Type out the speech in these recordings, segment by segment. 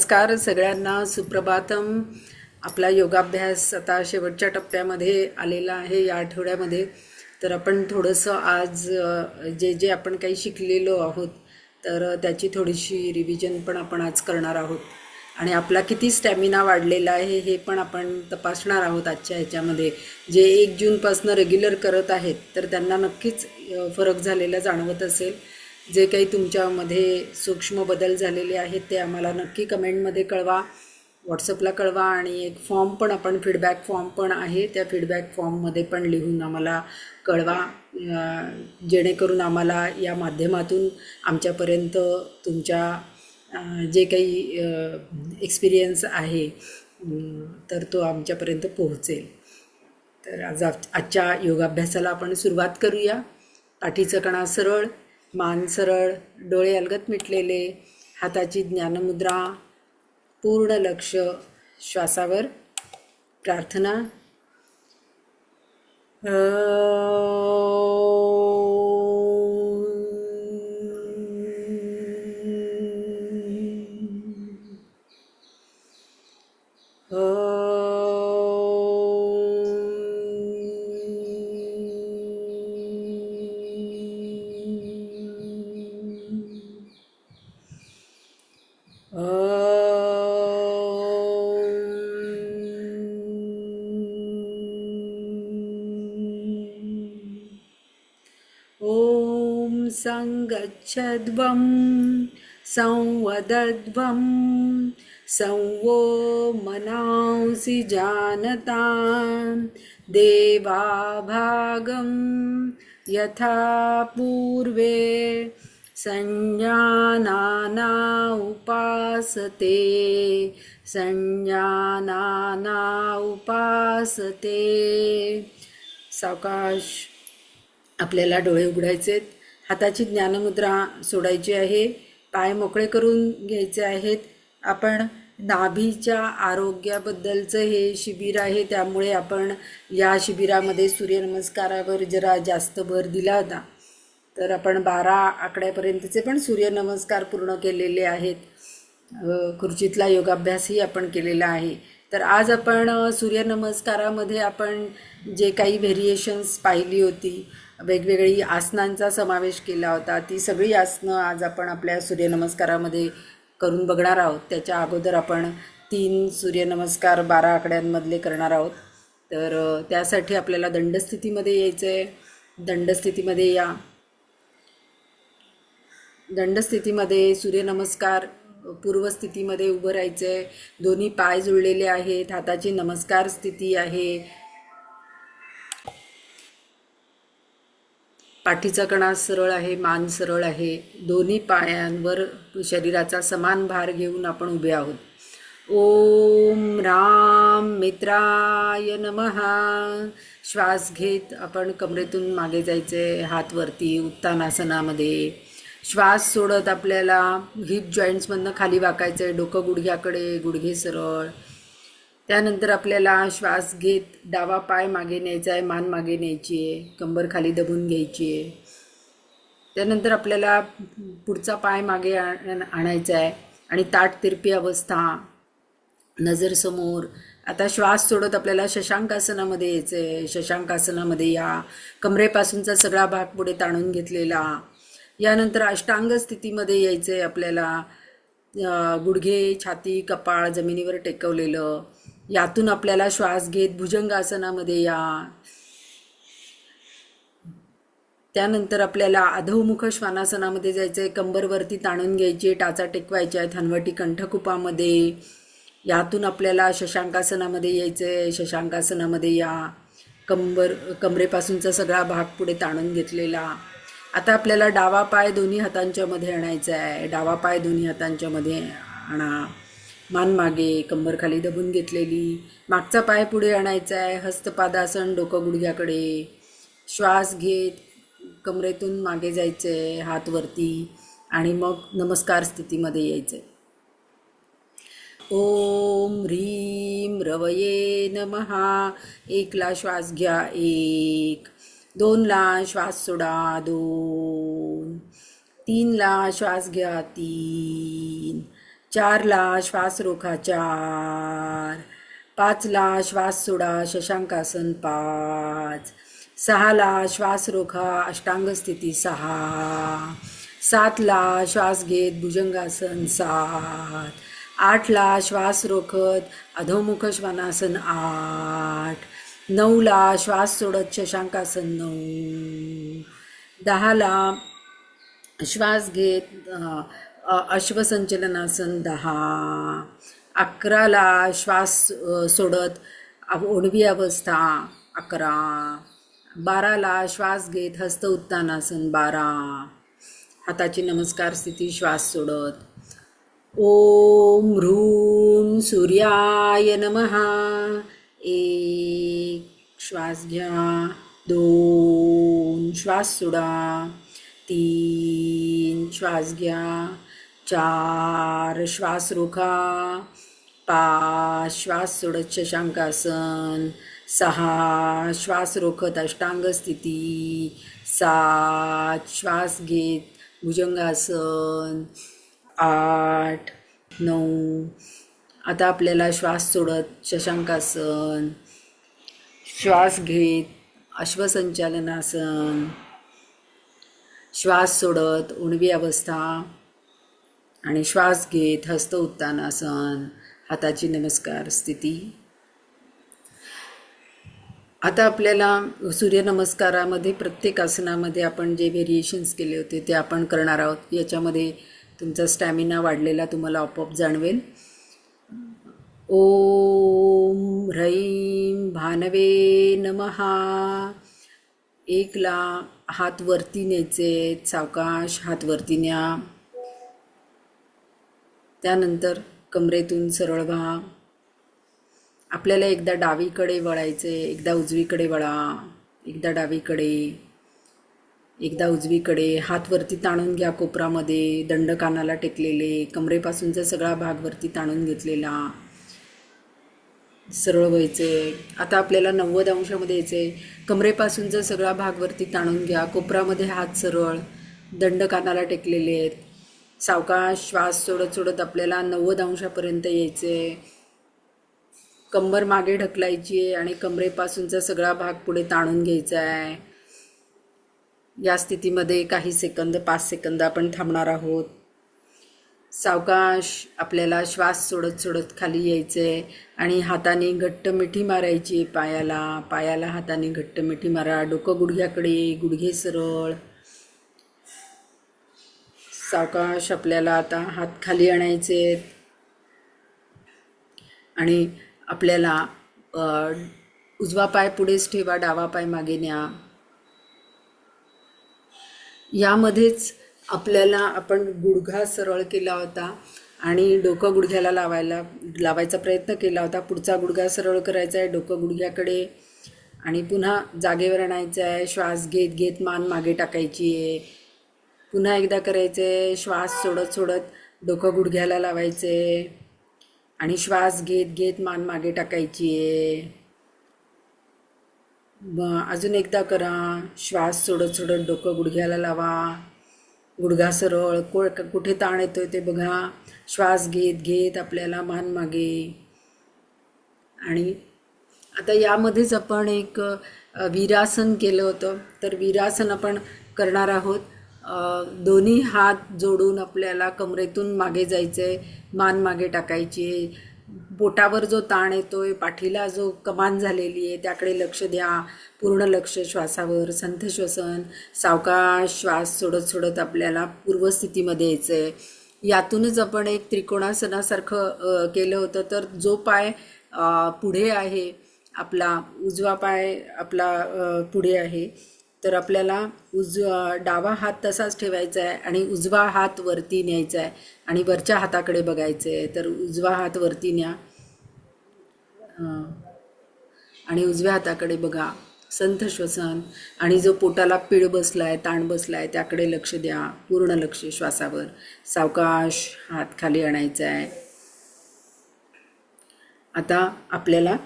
नमस्कार सगळ्यांना, सुप्रभातम. आपला योगाभ्यास आता शेवटच्या टप्प्यामध्ये आलेला आहे या आठवड्यामध्ये. तर आपण थोडंसं आज जे जे आपण काही शिकलेलो आहोत तर त्याची थोडीशी रिव्हिजन पण आपण आज करणार आहोत आणि आपला किती स्टॅमिना वाढलेला आहे हे पण आपण तपासणार आहोत आजच्या ह्याच्यामध्ये. जे 1 जूनपासून रेग्युलर करत आहेत तर त्यांना नक्कीच फरक झालेला जाणवत असेल. जे काही तुमच्यामध्ये सूक्ष्म बदल झालेले आहेत ते आम्हाला नक्की कमेंटमध्ये कळवा, व्हॉट्सअपला कळवा. आणि एक फॉर्म पण आपण फीडबॅक फॉर्म पण आहे, त्या फीडबॅक फॉर्ममध्ये पण लिहून आम्हाला कळवा, जेणेकरून आम्हाला या माध्यमातून आमच्यापर्यंत तुमच्या जे काही एक्सपिरियन्स आहे तर तो आमच्यापर्यंत पोहोचेल. तर आजच्या योगाभ्यासाला आपण सुरुवात करूया. पाठीचं कणा सरळ, मान सरळ, डोळे अलगद मिटलेले, हाताची ज्ञानमुद्रा, पूर्ण लक्ष श्वासावर. प्रार्थना. ॐ संगच्छध्वं संवदध्वं संवो मनांसि जानतां देवाभागं यथा पूर्वे संज्ञानाना उपासते संज्ञानाना उपासते. सावकाश आपल्याला डोळे उघडायचेत, हाताची ज्ञानमुद्रा सोडायची आहे, पाय मोकळे करून घ्यायचे आहेत. आपण नाभीच्या आरोग्याबद्दलचं हे शिबिर आहे, त्यामुळे आपण या शिबिरामध्ये सूर्यनमस्कारावर जरा जास्त भर दिला होता. तर आपण 12 आकड्यापर्यंतचे पण सूर्यनमस्कार पूर्ण केलेले आहेत. खुर्चीतला योगाभ्यासही आपण केलेला आहे. तर आज आपण सूर्यनमस्कारामध्ये आपण जे काही व्हेरिएशन्स पाहिली होती, वेगवेगळी आसनांचा समावेश केला होता, ती सगळी आसनं आज आपण आपल्या सूर्यनमस्कारामध्ये करून बघणार आहोत. त्याच्या अगोदर आपण 3 सूर्यनमस्कार 12 आकड्यांमधले करणार आहोत. तर त्यासाठी आपल्याला दंडस्थितीमध्ये यायचं आहे. दंडस्थितीमध्ये या. दंडस्थितीमध्ये सूर्यनमस्कार पूर्वस्थितीमध्ये उभं राहायचं आहे. दोन्ही पाय जुळलेले आहेत, हाताची नमस्कार स्थिती आहे, पाठीचा कणा सरळ आहे, मान सरळ आहे. दोन्ही पायांवर शरीराचा समान भार घेऊन आपण उभे आहोत. ओम राम मित्राय नमः. श्वास घेत आपण कमरेतून मागे जायचे, हात वरती उत्तानासनामध्ये. श्वास सोडत आपल्याला हिप जॉईंट्समधनं खाली वाकायचं आहे, डोकं गुडघ्याकडे, गुडघे सरळ. त्यानंतर आपल्याला श्वास घेत डावा पाय मागे न्यायचा आहे, मान मागे न्यायची आहे, कंबर खाली दबून घ्यायची आहे. त्यानंतर आपल्याला पुढचा पाय मागे आणायचा आहे आणि ताठ तिरपी अवस्था, नजर समोर. आता श्वास सोडत आपल्याला शशांकासनामध्ये यायचं आहे. शशांकासनामध्ये या. कमरेपासूनचा सगळा भाग पुढे ताणून घेतलेला. यानंतर अष्टांग स्थितीमध्ये यायचं आहे आपल्याला. गुडघे, छाती, कपाळ जमिनीवर टेकवलेलं. यातून आपल्याला श्वास घेत भुजंगासनामध्ये या. त्यानंतर आपल्याला अधोमुख श्वानासनामध्ये जायचं आहे. कंबरवरती ताणून घ्यायची, टाचा टेकवायच्या आहेत हनवटी कंठकुपामध्ये. यातून आपल्याला शशांकासनामध्ये यायचं आहे. शशांकासनामध्ये या. कमरेपासूनचा सगळा भाग पुढे ताणून घेतलेला. आता आपल्याला डावा पाय दोन्ही हातांच्या मध्ये आणायचा आहे. डावा पाय दोन्ही हातांच्या मध्ये आणा. मान मागे, कंबर खाली दबून घेतलेली. मागचा पाय पुढे आणायचा आहे. हस्तपादासन, डोकं गुडघ्याकडे. श्वास घेत कमरेतून मागे जायचं आहे, हात वरती, आणि मग नमस्कार स्थितीमध्ये यायचं आहे. ओम ह्रीम रवये नमः. 1 ला श्वास घ्या, 1. 2 ला श्वास सोडा, 2. 3 ला श्वास घ्या, 3. 4ला श्वास रोखा 4, 5ला श्वास सोडा शशांकासन 5, 6ला श्वास रोखा अष्टांग स्थिती 6, 7ला श्वास घेत भुजंगासन 7, 8ला श्वास रोखत अधोमुख श्वानासन 8, 9ला श्वास सोडत शशांकासन 9, 10ला श्वास घेत अश्वसंचलनासन 10, 11ला श्वास सोडत ओणवी अवस्था 11, 12ला श्वास घेत हस्त उत्तानासन 12, हाताची नमस्कार स्थिती श्वास सोडत. ओम ह्रूं सूर्याय नमः. 1 श्वास घ्या, 2 श्वास सोडा, 3 श्वास घ्या, 4 श्वास रोखा, 5 श्वास सोडत शशांकासन, 6 श्वास रोखत अष्टांग स्थिती, 7 श्वास घेत भुजंगासन, 8, 9. आता आपल्याला श्वास सोडत शशांकासन, श्वास घेत अश्वसंचालनासन, श्वास सोडत उणवी अवस्था आणि श्वास घेत हस्त उत्तानासन, हाताची नमस्कार स्थिती. आता आपल्याला सूर्यनमस्कारामध्ये प्रत्येक आसनामध्ये आपण जे व्हेरिएशन्स केले होते ते आपण करणार आहोत. याच्यामध्ये तुमचा स्टॅमिना वाढलेला तुम्हाला आपोआप जाणवेल. ओम ह्रैं भानवे नमः. 1ला हात वरती न्यायचे, सावकाश हात वरती न्या. त्यानंतर कमरेतून सरळ व्हा. आपल्याला एकदा डावीकडे वळायचे, एकदा उजवीकडे वळा, एकदा डावीकडे, एकदा उजवीकडे. हात वरती ताणून घ्या कोपरामध्ये, दंड कानाला टेकलेले, कमरेपासूनचा सगळा भाग वरती ताणून घेतलेला. सरळ व्हायचे. आता आपल्याला 90 अंशामध्ये यायचे. कमरेपासूनचा सगळा भाग वरती ताणून घ्या, कोपरामध्ये हात सरळ, दंड कानाला टेकलेले आहेत. सावकाश श्वास सोडत सोडत आपल्याला 90 अंशापर्यंत यायचे. कंबर मागे ढकलायची आहे आणि कमरेपासूनचा सगळा भाग पुढे ताणून घ्यायचा आहे. या स्थितीमध्ये काही सेकंद, 5 सेकंद आपण थांबणार आहोत. सावकाश आपल्याला श्वास सोडत सोडत खाली यायचे आणि हाताने घट्ट मिठी मारायची पायाला. पायाला हाताने घट्ट मिठी मारा. डोकं गुडघ्याकडे, गुडघे सरळ. सावकाश आपल्याला आता हात खाली आणायचे आणि आपल्याला उजवा पाय पुढेच ठेवा, डावा पाय मागे न्या. यामध्येच आपल्याला आपण गुडघा सरळ केला होता आणि डोकं गुडघ्याला लावायचा प्रयत्न केला होता. पुढचा गुडघा सरळ करायचा आहे, डोकं गुडघ्याकडे, आणि पुन्हा जागेवर आणायचं आहे. श्वास घेत घेत मान मागे टाकायची आहे. पुन्हा एकदा करायचं आहे. श्वास सोडत सोडत डोकं गुडघ्याला लावायचे आणि श्वास घेत घेत मान मागे टाकायची आहे. अजून एकदा करा. श्वास सोडत सोडत डोकं गुडघ्याला लावा. गुडघा सरळ, कुठे ताण येतोय ते बघा. श्वास घेत घेत आपल्याला मान मागे. आणि आता यामध्येच आपण एक वीरासन केलं होतं, तर वीरासन आपण करणार आहोत. दोन्ही हात जोडून आपल्याला कमरेतून मागे जायचं आहे, मान मागे टाकायची आहे. पोटावर जो ताण येतोय, पाठीला जो कमान झालेली आहे त्याकडे लक्ष द्या. पूर्ण लक्ष श्वासावर. संथ श्वसन. सावकाश श्वास सोडत सोडत आपल्याला पूर्वस्थितीमध्ये यायचं आहे. यातूनच आपण एक त्रिकोणासनासारखं केलं होतं. तर जो पाय पुढे आहे, आपला उजवा पाय आपला पुढे आहे, तर आपल्याला डावा हात तसाच ठेवायचा आहे आणि उजवा हात वरती न्यायचा आहे आणि वरच्या हाताकडे बघायचं आहे. तर उजवा हात वरती न्या आणि उजव्या हाताकडे बघा. संथ श्वसन. आणि जो पोटाला पीळ बसला आहे, ताण बसला आहे, त्याकडे लक्ष द्या. पूर्ण लक्ष श्वासावर. सावकाश हात खाली आणायचा आहे. आता आपल्याला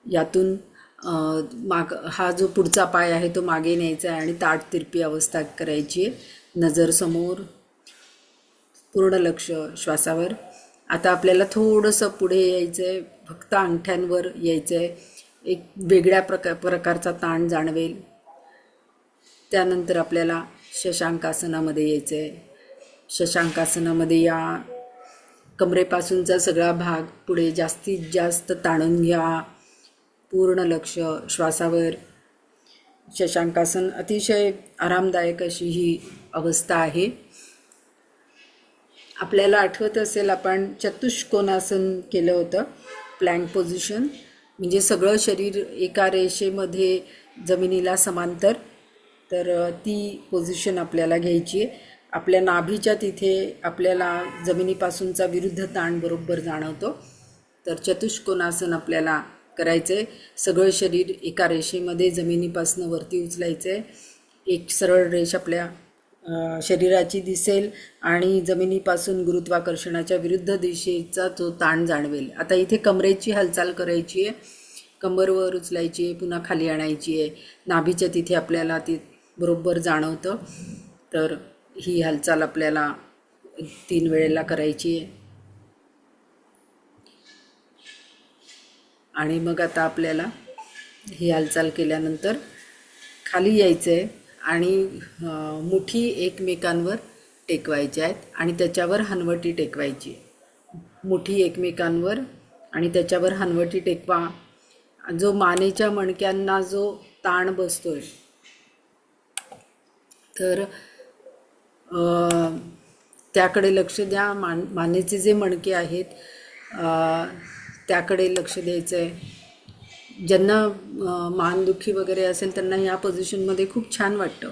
यातून हा जो पुढचा पाय आहे तो मागे न्यायचा आहे आणि ताठ तिरपी अवस्था करायची आहे. नजर समोर. पूर्ण लक्ष श्वासावर. आता आपल्याला थोडंसं पुढे यायचं आहे, फक्त अंगठ्यांवर यायचं आहे. एक वेगळ्या प्रकारचा ताण जाणवेल. त्यानंतर आपल्याला शशांकासनामध्ये यायचं आहे. शशांकासनामध्ये या कमरेपासूनचा सगळा भाग पुढे जास्तीत जास्त ताणून घ्या. पूर्ण लक्ष श्वासावर. शशांकासन अतिशय आरामदायक अशी ही अवस्था आहे. आपल्याला आठवत असेल आपण चतुष्कोणासन केलं होतं, प्लँक पोझिशन, म्हणजे सगळं शरीर एका रेषेमध्ये जमिनीला समांतर. तर ती पोझिशन आपल्याला घ्यायची आहे. आपल्या नाभीच्या तिथे आपल्याला जमिनीपासूनचा विरुद्ध ताण बरोबर जाणवतो. तर चतुष्कोणासन आपल्याला करायचं आहे. सगळं शरीर एका रेषेमध्ये जमिनीपासून वरती उचलायचं आहे. एक सरळ रेष आपल्या शरीराची दिसेल आणि जमिनीपासून गुरुत्वाकर्षणाच्या विरुद्ध दिशेचा तो ताण जाणवेल. आता इथे कमरेची हालचाल करायची आहे. कंबरवर उचलायची आहे, पुन्हा खाली आणायची आहे. नाभीच्या तिथे आपल्याला ती बरोबर जाणवतं. तर ही हालचाल आपल्याला 3 वेळेला करायची आहे. आणि मग आता आपल्याला ही हालचाल केल्यानंतर खाली यायचं आहे आणि मुठी एकमेकांवर टेकवायच्या आहेत आणि त्याच्यावर हनवटी टेकवायची. मुठी एकमेकांवर आणि त्याच्यावर हनवटी टेकवा. जो मानेच्या मणक्यांना जो ताण बसतोय, तर त्याकडे लक्ष द्या. मानेचे जे मणके आहेत त्याकडे लक्ष द्यायचं आहे. ज्यांना मानदुखी वगैरे असेल त्यांना ह्या पोझिशनमध्ये खूप छान वाटतं.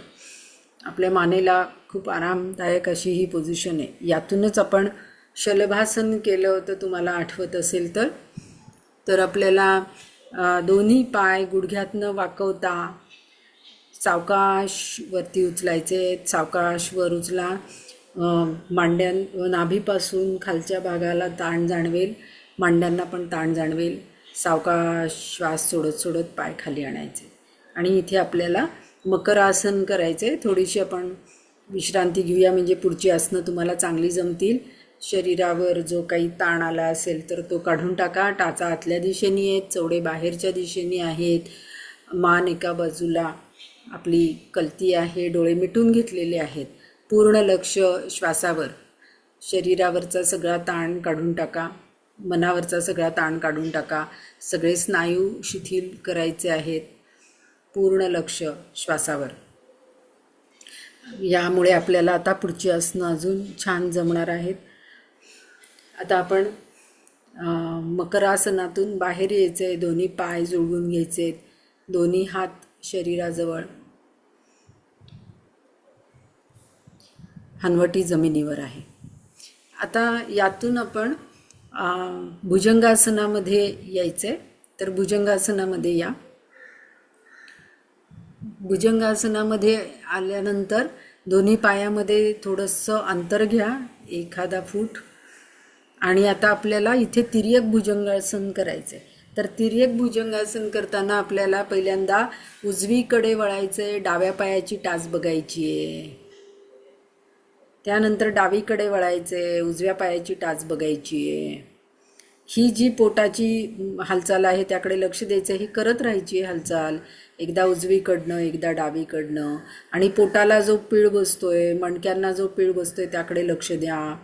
आपल्या मानेला खूप आरामदायक अशी ही पोझिशन आहे. यातूनच आपण शलभासन केलं होतं, तुम्हाला आठवत असेल तर आपल्याला दोन्ही पाय गुडघ्यातनं वाकवता सावकाश वरती उचलायचे. सावकाश वर उचला. नाभीपासून खालच्या भागाला ताण जाणवेल, मांड्यांना पण ताण जाणवेल. सावकाश श्वास सोडत सोडत पाय खाली आणायचे आणि इथे आपल्याला मकरासन करायचे. थोडीशी आपण विश्रांती घेऊया, म्हणजे पुढची आसनं तुम्हाला चांगली जमतील. शरीरावर जो काही ताण आला असेल तर तो काढून टाका. टाचा आतल्या दिशेने आहेत, चवडे बाहेरच्या दिशेने आहेत. मान एका बाजूला आपली कलती आहे, डोळे मिटून घेतलेले आहेत. पूर्ण लक्ष श्वासावर. शरीरावरचा सगळा ताण काढून टाका, मनावरचा सगळा ताण काढून टाका. सगळे स्नायू शिथिल करायचे आहेत. पूर्ण लक्ष श्वासावर. यामुळे आपल्याला आता पुढची आसनं अजून छान जमणार आहेत. आता आपण मकरासनातून बाहेर यायचं आहे. दोन्ही पाय जुळवून घ्यायचे, दोन्ही हात शरीराजवळ, हनवटी जमिनीवर आहे. आता यातून आपण भुजंगासनामध्ये यायचं आहे. तर भुजंगासनामध्ये या. भुजंगासनामध्ये आल्यानंतर दोन्ही पायामध्ये थोडंसं अंतर घ्या, 1 फूट. आणि आता आपल्याला इथे तिर्यक भुजंगासन करायचं आहे. तर तिर्यक भुजंगासन करताना आपल्याला पहिल्यांदा उजवीकडे वळायचं आहे. डाव्या पायाची टाच बघायची आहे. त्यानंतर डावीकडे वळायचं आहे. उजव्या पायाची टाच बघायची आहे. ही जी पोटाची हालचाल आहे त्याकडे लक्ष द्यायचं. ही करत राहायची हालचाल, एकदा उजवीकडनं एकदा डावीकडनं. आणि पोटाला जो पीळ बसतोय, मणक्यांना जो पीळ बसतोय त्याकडे लक्ष द्या.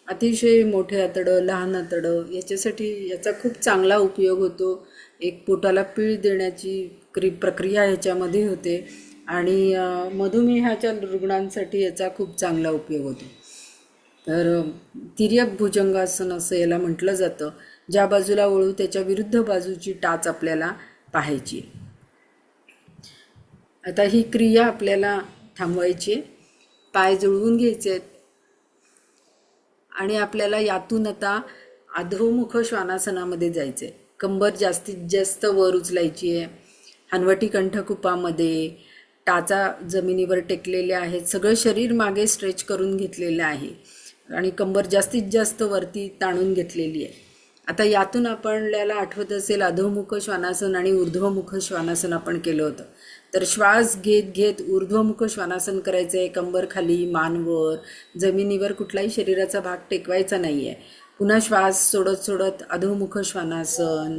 अतिशय मोठे आतडं, लहान आतडं, याचा खूप चांगला उपयोग होतो. एक पोटाला पीळ देण्याची प्रक्रिया ह्याच्यामध्ये होते आणि मधुमेहाच्या रुग्णांसाठी याचा खूप चांगला उपयोग होतो. तर तिर्यक भुजंगासन असं याला म्हटलं जातं. ज्या बाजूला वळू त्याच्या विरुद्ध बाजूची टाच आपल्याला पाहायची. आता ही क्रिया आपल्याला थांबवायची. पाय जुळवून घ्यायचे आहेत आणि आपल्याला यातून आता अधोमुख श्वानासनामध्ये जायचं आहे. कंबर जास्तीत जास्त वर उचलायची आहे. हनवटी कंठकुपामध्ये, टाचा जमिनीवर टेकलेल्या आहेत. सगळं शरीर मागे स्ट्रेच करून घेतलेलं आहे आणि कंबर जास्तीत जास्त वरती ताणून घेतलेली आहे. आता यातून आपल्याला आठवत असेल अधोमुख श्वानासन आणि ऊर्ध्वमुख श्वानासन आपण केलं होतं. तर श्वास घेत घेत ऊर्ध्वमुख श्वानासन करायचं आहे. कंबर खाली, मान वर, जमिनीवर कुठलाही शरीराचा भाग टेकवायचा नाही आहे. पुन्हा श्वास सोडत सोडत अधोमुख श्वानासन,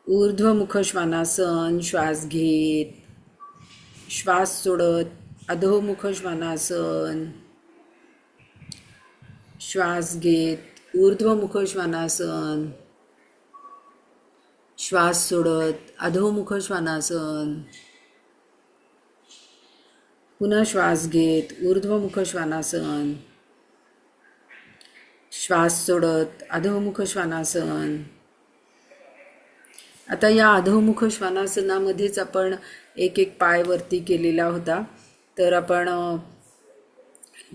ऊर्ध्वमुख श्वानासन. श्वास घेत, श्वास सोडत अधोमुख श्वानासन, श्वास घेत ऊर्ध्वमुख श्वानासन, श्वास सोडत अधोमुख श्वानासन. पुन्हा श्वास घेत ऊर्ध्वमुख श्वानासन, श्वास सोडत अधोमुख श्वानासन. आता या अधोमुख श्वानासनामध्येच आपण एक एक पाय वरती केलेला होता. तर आपण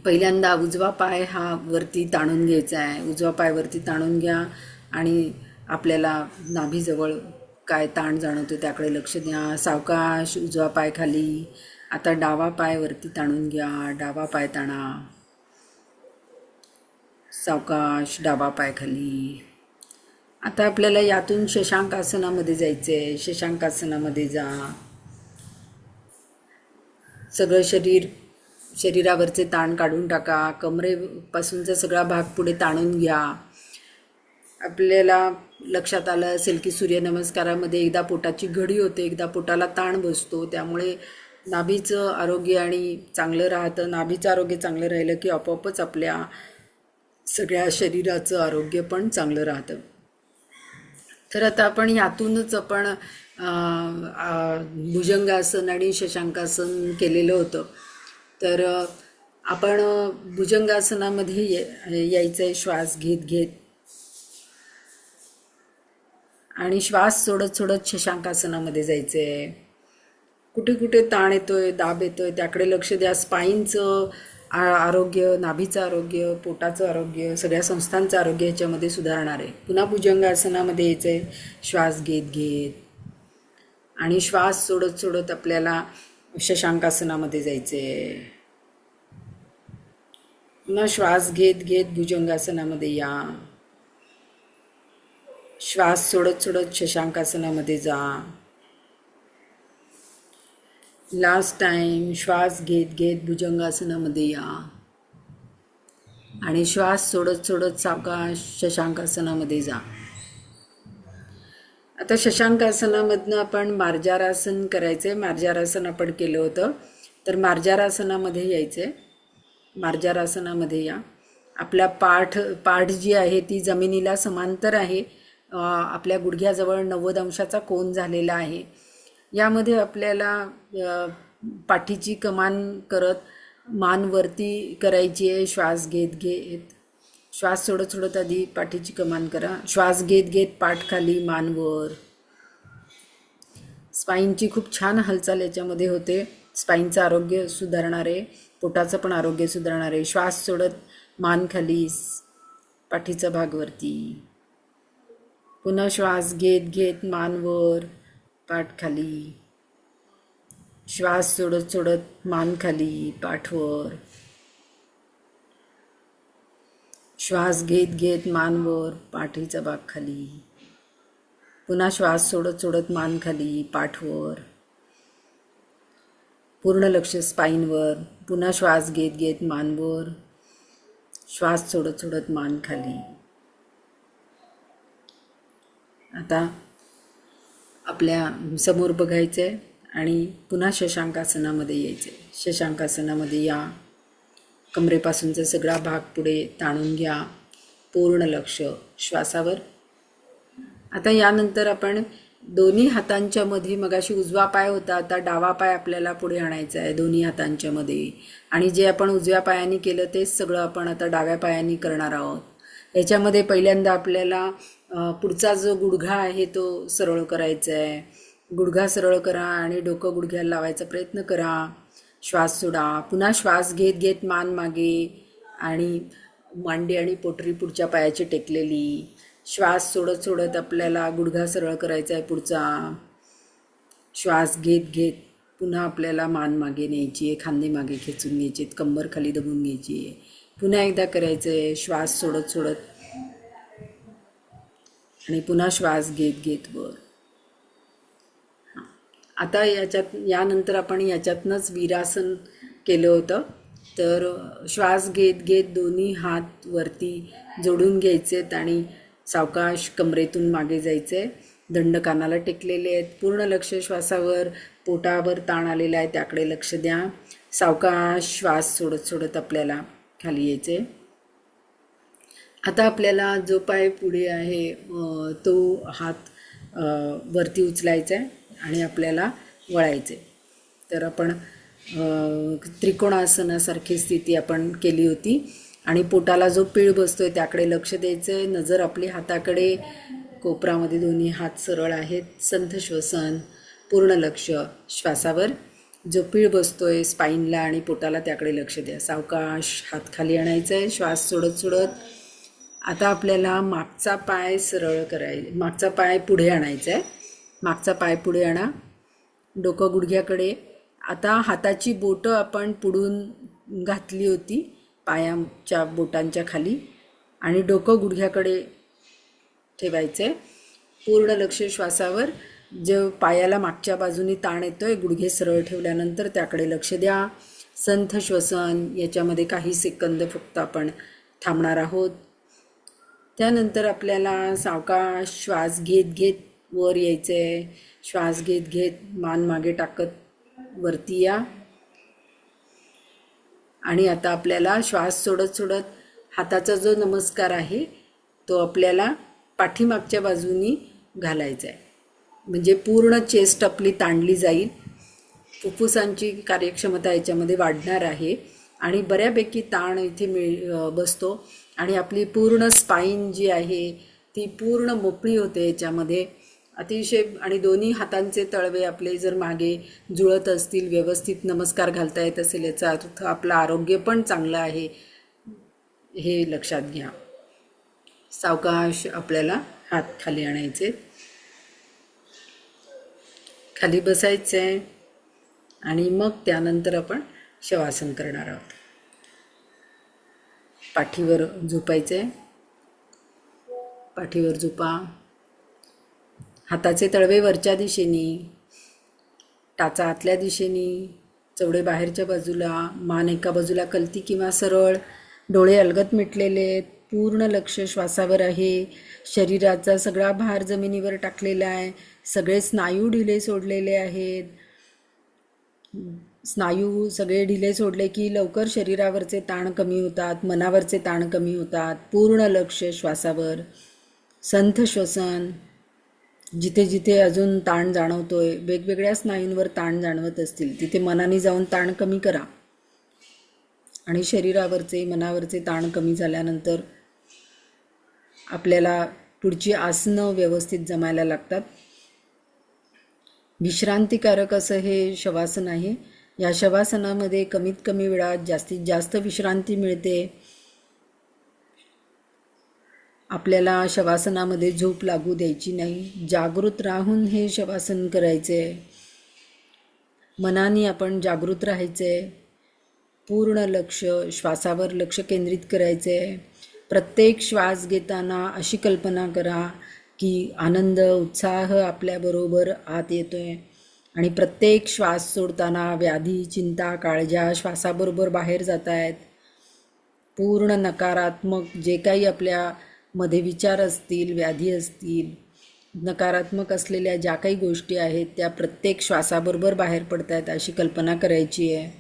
पहिल्यांदा उजवा पाय हा वरती ताणून घ्यायचा आहे. उजवा पाय वरती ताणून घ्या आणि आपल्याला नाभीजवळ काय ताण जाणवतो त्याकडे लक्ष द्या. सावकाश उजवा पाय खाली. आता डावा पाय वरती ताणून घ्या. डावा पाय ताणा. सावकाश डावा पाय खाली. आता आपल्याला यातून शशांक आसनामध्ये जायचं आहे. शशांक आसनामध्ये जा. सगळं शरीरावरचे ताण काढून टाका. कमरेपासूनचा सगळा भाग पुढे ताणून घ्या. आपल्याला लक्षात आलं असेल की सूर्यनमस्कारामध्ये एकदा पोटाची घडी होते, एकदा पोटाला ताण बसतो. त्यामुळे नाभीचं आरोग्य आणि चांगलं राहतं. नाभीचं आरोग्य चांगलं राहिलं की आपोआपच आपल्या सगळ्या शरीराचं आरोग्य पण चांगलं राहतं. तर आता आपण यातूनच आपण भुजंगासन आणि शशांकासन केलेलं होतं. तर आपण भुजंगासनामध्ये यायचं आहे. श्वास घेत घेत आणि श्वास सोडत सोडत शशांकासनामध्ये जायचं आहे. कुठे कुठे ताण येतोय, दाब येतोय त्याकडे लक्ष द्या. स्पाईनचं आरोग्य, नाभीचं आरोग्य, पोटाचं आरोग्य, सगळ्या संस्थांचं आरोग्य ह्याच्यामध्ये सुधारणार आहे. पुन्हा भुजंगासनामध्ये यायचं आहे. श्वास घेत घेत आणि श्वास सोडत सोडत आपल्याला शशांकासनामध्ये जायचं आहे. पुन्हा श्वास घेत घेत भुजंगासनामध्ये या. श्वास सोडत सोडत शशांकासनामध्ये जा. Last time. श्वास घेत घेत भुजंगासनामध्ये या आणि श्वास सोडत सोडत सावकाश शशांकासनामध्ये जा. आता शशांकासनामधनं आपण मार्जारासन करायचं आहे. मार्जारासन आपण केलं होतं. तर मार्जारासनामध्ये यायचं आहे. मार्जारासनामध्ये या. आपला पाठ जी आहे ती जमिनीला समांतर आहे. आपल्या गुडघ्याजवळ 90 अंशाचा कोन झालेला आहे. यामध्ये आपल्याला पाठीची कमान करत मान वरती करायची आहे. श्वास घेत घेत श्वास सोडत सोडत आधी पाठीची कमान करा. श्वास घेत घेत पाठ खाली, मान वर. स्पाईनची खूप छान हालचाल याच्यामध्ये होते. स्पाईनचं आरोग्य सुधारणार आहे, पोटाचं पण आरोग्य सुधारणार आहे. श्वास सोडत मान खाली, पाठीचा भाग वरती. पुन्हा श्वास घेत घेत मान वर, पाठ खाली. श्वास सोडत सोडत मान खाली, पाठ वर. श्वास घेत घेत मान वर, पाठीचा भाग खाली. पुन्हा श्वास सोडत सोडत मान खाली, पाठ वर. पूर्ण लक्ष स्पाईनवर. पुन्हा श्वास घेत घेत मान वर, श्वास सोडत सोडत मान खाली. आता आपल्या समोर बघायचं आहे आणि पुन्हा शशांकासनामध्ये यायचं आहे. शशांकासनामध्ये या. कमरेपासूनचा सगळा भाग पुढे ताणून घ्या. पूर्ण लक्ष श्वासावर. आता यानंतर आपण दोन्ही हातांच्या मध्ये, मगाशी उजवा पाय होता, आता डावा पाय आपल्याला पुढे आणायचा आहे दोन्ही हातांच्या मध्ये. आणि जे आपण उजव्या पायाने केलं तेच सगळं आपण आता डाव्या पायाने करणार आहोत. याच्यामध्ये पहिल्यांदा आपल्याला पुढचा जो गुडघा आहे तो सरळ करायचा आहे. गुडघा सरळ करा आणि डोकं गुडघ्याला लावायचा प्रयत्न करा. श्वास सोडा. पुन्हा श्वास घेत घेत मान मागे आणि मांडी आणि पोटरी पुढच्या पायाची टेकलेली. श्वास सोडत सोडत आपल्याला गुडघा सरळ करायचा आहे पुढचा. श्वास घेत घेत पुन्हा आपल्याला मान मागे न्यायची आहे, खांदे मागे खेचून घ्यायचे आहेत, कंबर खाली दबून घ्यायची आहे. पुन्हा एकदा करायचं आहे. श्वास सोडत सोडत आणि पुन्हा श्वास घेत घेत वर. आता यानंतर आपण याच्यातनंच वीरासन केलं होतं. तर श्वास घेत घेत दोन्ही हात वरती जोडून घ्यायचेत आणि सावकाश कमरेतून मागे जायचे. दंड कानाला टेकलेले आहेत. पूर्ण लक्ष श्वासावर, पोटावर ताण आलेला आहे त्याकडे लक्ष द्या. सावकाश श्वास सोडत सोडत आपल्याला खाली यायचे. आता आपल्याला जो पाय पुढे आहे तो हात वरती उचलायचा आहे आणि आपल्याला वळायचे. तर आपण त्रिकोणासनासारखी स्थिती आपण केली होती आणि पोटाला जो पीळ बसतोय त्याकडे लक्ष द्यायचं आहे. नजर आपली हाताकडे, कोपरामध्ये दोन्ही हात सरळ आहेत. संथ श्वसन, पूर्ण लक्ष श्वासावर. जो पीळ बसतोय स्पाईनला आणि पोटाला त्याकडे लक्ष द्या. सावकाश हात खाली आणायचा आहे श्वास सोडत सोडत. आता आपल्याला मागचा पाय सरळ मागचा पाय पुढे आणायचा आहे. मागचा पाय पुढे आणा, डोकं गुडघ्याकडे. आता हाताची बोटं आपण पुढून घातली होती पायाच्या बोटांच्या खाली आणि डोकं गुडघ्याकडे ठेवायचं आहे. पूर्ण लक्ष श्वासावर. जो पायाला मागच्या बाजूने ताण येतोय, गुडघे सरळ ठेवल्यानंतर त्याकडे लक्ष द्या. संथ श्वसन. याच्यामध्ये काही सेकंद फक्त आपण थांबणार आहोत. त्यानंतर आपल्याला सावकाश श्वास घेत घेत वर यायचं आहे. श्वास घेत घेत मान मागे टाकत वरती या. आणि आता आपल्याला श्वास सोडत सोडत हाताचा जो नमस्कार आहे तो आपल्याला पाठीमागच्या बाजूनी घालायचा आहे. म्हणजे पूर्ण चेस्ट आपली ताणली जाईल. फुफ्फुसांची कार्यक्षमता याच्यामध्ये वाढणार आहे आणि बऱ्यापैकी ताण इथे बसतो आणि आपली पूर्ण स्पाईन जी आहे ती पूर्ण मोकळी होते याच्यामध्ये अतिशय. आणि दोन्ही हातांचे तळवे आपले जर मागे जुळत असतील, व्यवस्थित नमस्कार घालता येत असेल, याचा अर्थ आपलं आरोग्य पण चांगलं आहे हे लक्षात घ्या. सावकाश आपल्याला हात खाली आणायचे, खाली बसायचे आणि मग त्यानंतर आपण शवासन करणार आहोत. पाठीवर झोपायचे, पाठीवर झोपा. हाताचे तळवे वरच्या दिशेने, टाचा आतल्या दिशेने, चवडे बाहेरच्या बाजूला, मान एका बाजूला कलती किंवा सरळ, डोळे अलगद मिटलेले आहेत. पूर्ण लक्ष श्वासावर आहे. शरीराचा सगळा भार जमिनीवर टाकलेला आहे. सगळे स्नायू ढिले सोडलेले आहेत. स्नायू सगळे ढिले सोडले की लवकर शरीरावरचे ताण कमी होतात, मनावरचे ताण कमी होतात. पूर्ण लक्ष श्वासावर. संथ श्वसन. जिथे जिथे अजून ताण जाणवतोय, वेगवेगळ्या स्नायूंवर ताण जाणवत असतील तिथे मनाने जाऊन ताण कमी करा. आणि शरीरावरचे मनावरचे ताण कमी झाल्यानंतर आपल्याला पुढची आसनं व्यवस्थित जमायला लागतात. विश्रांतिकारक असं हे शवासन आहे. या शवासनामध्ये कमीत कमी वेळात जास्तीत जास्त विश्रांती मिळते. आपल्याला शवासनामध्ये झोप लागू द्यायची नाही. जागृत राहून हे शवासन करायचे. मनाने आपण जागृत राहायचे. पूर्ण लक्ष श्वासावर लक्ष केंद्रित करायचे. प्रत्येक श्वास घेताना अशी कल्पना करा की आनंद, उत्साह आपल्याबरोबर आत येतोय आणि प्रत्येक श्वास सोडताना व्याधी, चिंता, काळजा श्वासाबरोबर बाहेर जात आहेत. पूर्ण नकारात्मक जे काही आपल्यामध्ये विचार असतील, व्याधी असतील, नकारात्मक असलेल्या ज्या काही गोष्टी आहेत त्या प्रत्येक श्वासाबरोबर बाहेर पडत आहेत अशी कल्पना करायची आहे.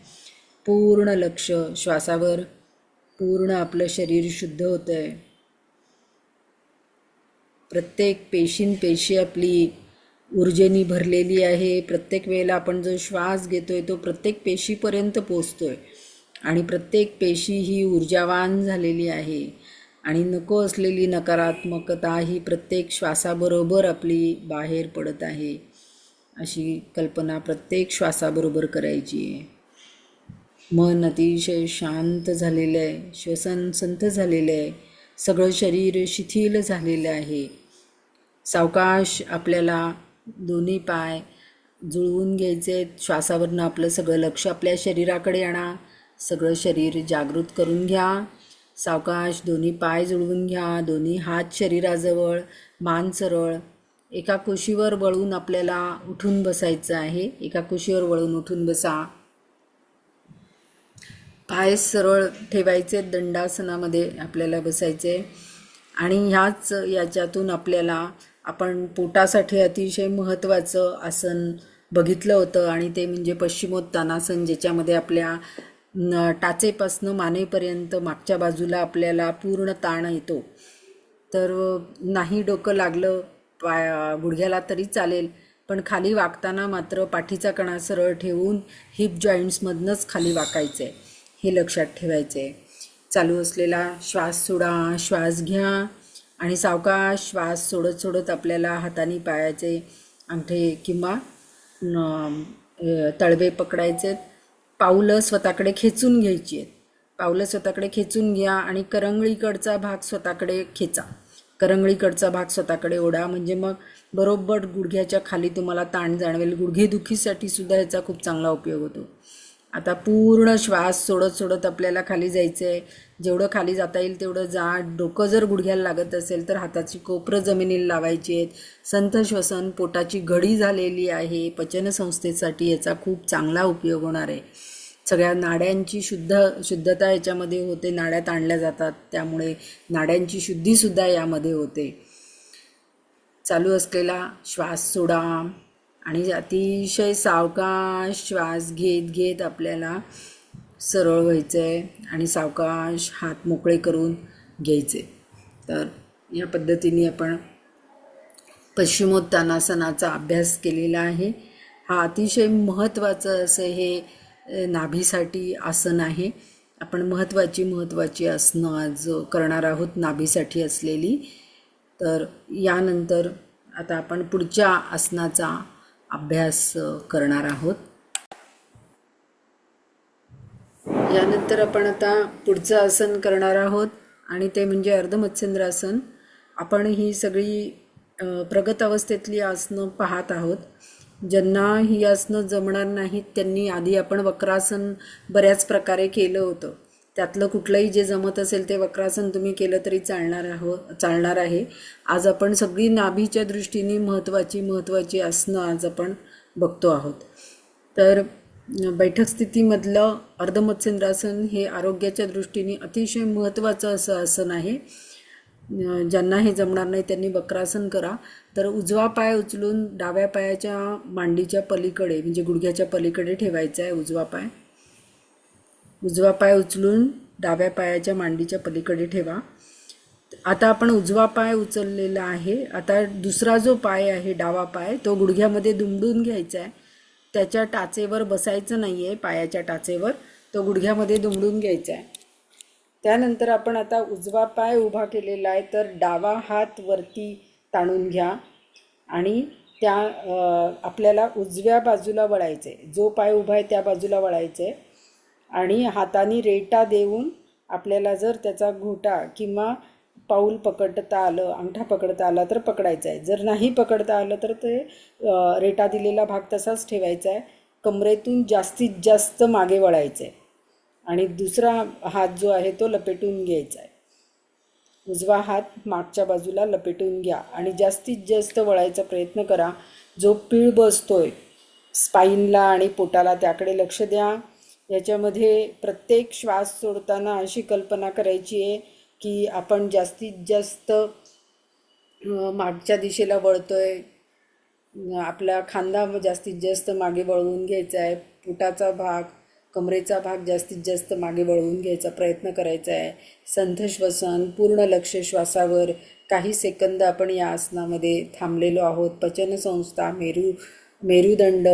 पूर्ण लक्ष श्वासावर. पूर्ण आपलं शरीर शुद्ध होतं आहे. प्रत्येक पेशी आपली ऊर्जेने भरलेली आहे. प्रत्येक वेळेला आपण जो श्वास घेतोय तो प्रत्येक पेशीपर्यंत पोचतोय आणि प्रत्येक पेशी ही ऊर्जावान झालेली आहे आणि नको असलेली नकारात्मकता ही प्रत्येक श्वासाबरोबर आपली बाहेर पडत आहे अशी कल्पना प्रत्येक श्वासाबरोबर करायची आहे. मन अतिशय शांत झालेलं आहे. श्वसन संथ झालेलं आहे. सगळं शरीर शिथिल झालेलं आहे. सावकाश आपल्याला दोन्ही पाय जुळवून घ्यायचे. श्वासावरनं आपलं सगळं लक्ष आपल्या शरीराकडे आणा. सगळं शरीर जागृत करून घ्या. सावकाश दोन्ही पाय जुळवून घ्या. दोन्ही हात शरीराजवळ, मान सरळ. एका कुशीवर वळून आपल्याला उठून बसायचं आहे. एका कुशीवर वळून उठून बसा. पाय सरळ ठेवायचे, दंडासनामध्ये आपल्याला बसायचे. आणि याच्यातून आपल्याला आपण पोटासाठी अतिशय महत्त्वाचं आसन बघितलं होतं, आणि ते म्हणजे पश्चिमोत्तानासन, ज्याच्यामध्ये आपल्या टाचेपासनं मानेपर्यंत मागच्या बाजूला आपल्याला पूर्ण ताण येतो. तर नाही डोकं लागलं गुडघ्याला तरी चालेल, पण खाली वाकताना मात्र पाठीचा कणा सरळ ठेवून हिप जॉईंट्समधनंच खाली वाकायचं आहे, हे लक्षात ठेवायचं आहे. चालू असलेला श्वास सोडा, श्वास घ्या, आणि सावकाश श्वास सोडत सोडत आपल्याला हाताने पायाचे अंगठे किंवा तळवे पकडायचे. पाऊलं स्वतःकडे खेचून घ्यायची आहेत. पावलं स्वतःकडे खेचून घ्या आणि करंगळीकडचा भाग स्वतःकडे खेचा. करंगळीकडचा भाग स्वतःकडे ओढा, म्हणजे मग बरोबर गुडघ्याच्या खाली तुम्हाला ताण जाणवेल. गुडघेदुखीसाठी सुद्धा याचा खूप चांगला उपयोग होतो. आता पूर्ण श्वास सोडत सोडत आपल्याला खाली जायचं आहे. जेवढं खाली जाता येईल तेवढं जा. डोकं जर गुडघ्याला लागत असेल तर हाताची कोपरं जमिनीला लावायची आहेत. संथ श्वसन, पोटाची घडी झालेली आहे, पचनसंस्थेसाठी याचा खूप चांगला उपयोग होणार आहे. सगळ्या नाड्यांची शुद्धता याच्यामध्ये होते. नाड्या ताणल्या जातात, त्यामुळे नाड्यांची शुद्धीसुद्धा यामध्ये होते. चालू असलेला श्वास सोडा आणि अतिशय सावकाश श्वास घेत घेत आपल्याला सरळ व्हायचं आहे आणि सावकाश हात मोकळे करून घ्यायचे. तर या पद्धतीने आपण पश्चिमोत्तानासनाचा अभ्यास केलेला आहे. हा अतिशय महत्त्वाचं असं हे नाभीसाठी आसन आहे. आपण महत्त्वाची आसनं आज करणार आहोत नाभीसाठी असलेली. तर यानंतर आता आपण पुढच्या आसनाचा अभ्यास करणार आहोत. यानंतर आपण आता पुढचं आसन करणार आहोत आणि ते म्हणजे अर्धमत्स्येंद्रासन. आपण ही सगळी प्रगत अवस्थेतली आसनं पाहत आहोत. ज्यांना ही आसनं जमणार नाहीत त्यांनी आधी आपण वक्रासन बऱ्याच प्रकारे केलं होतं. त्यातलं कुठलंही जे जमत असेल ते वक्रासन तुम्ही केलं तरी चालणार आहे. आज आपण सगळी नाभीच्या दृष्टीने महत्त्वाची आसनं आज आपण बघतो आहोत. तर बैठक स्थितीमधलं अर्धमत्स्येंद्रासन हे आरोग्याच्या दृष्टीने अतिशय महत्त्वाचं असं आसन आहे. ज्यांना हे जमणार नाही त्यांनी वक्रासन करा. तर उजवा पाय उचलून डाव्या पायाच्या मांडीच्या पलीकडे म्हणजे गुडघ्याच्या पलीकडे ठेवायचा आहे. उजवा पाय उचलून डाव्या पायाच्या मांडीच्या पलीकडे ठेवा. आता आपण उजवा पाय उचललेला आहे. आता दुसरा जो पाय आहे डावा पाय तो गुडघ्यामध्ये दुमडून घ्यायचा आहे. त्याच्या टाचेवर बसायचं नाही आहे, पायाच्या टाचेवर तो गुडघ्यामध्ये दुमडून घ्यायचा आहे. त्यानंतर आपण आता उजवा पाय उभा केलेला आहे तर डावा हात वरती ताणून घ्या आणि त्या आपल्याला उजव्या बाजूला वळायचं आहे. जो पाय उभा आहे त्या बाजूला वळायचं आहे आणि हाताने रेटा देऊन आपल्याला जर त्याचा घोटा किंवा पाऊल पकडता आलं, अंगठा पकडता आला तर पकडायचा आहे. जर नाही पकडता आलं तर ते रेटा दिलेला भाग तसाच ठेवायचा आहे. कमरेतून जास्तीत जास्त मागे वळायचं आहे आणि दुसरा हात जो आहे तो लपेटून घ्यायचा आहे. उजवा हात मागच्या बाजूला लपेटून घ्या आणि जास्तीत जास्त वळायचा प्रयत्न करा. जो पीळ बसतोय स्पाईनला आणि पोटाला त्याकडे लक्ष द्या. याच्यामध्ये प्रत्येक श्वास सोडताना अशी कल्पना करायची आहे की आपण जास्तीत जास्त मागच्या दिशेला वळतोय. आपला खांदा जास्तीत जास्त मागे वळवून घ्यायचा आहे. पोटाचा भाग, कमरेचा भाग जास्तीत जास्त मागे वळवून घ्यायचा प्रयत्न करायचा आहे. संथ श्वसन, पूर्ण लक्ष श्वासावर. काही सेकंद आपण या आसनामध्ये थांबलेलो आहोत. पचनसंस्था, मेरुदंड,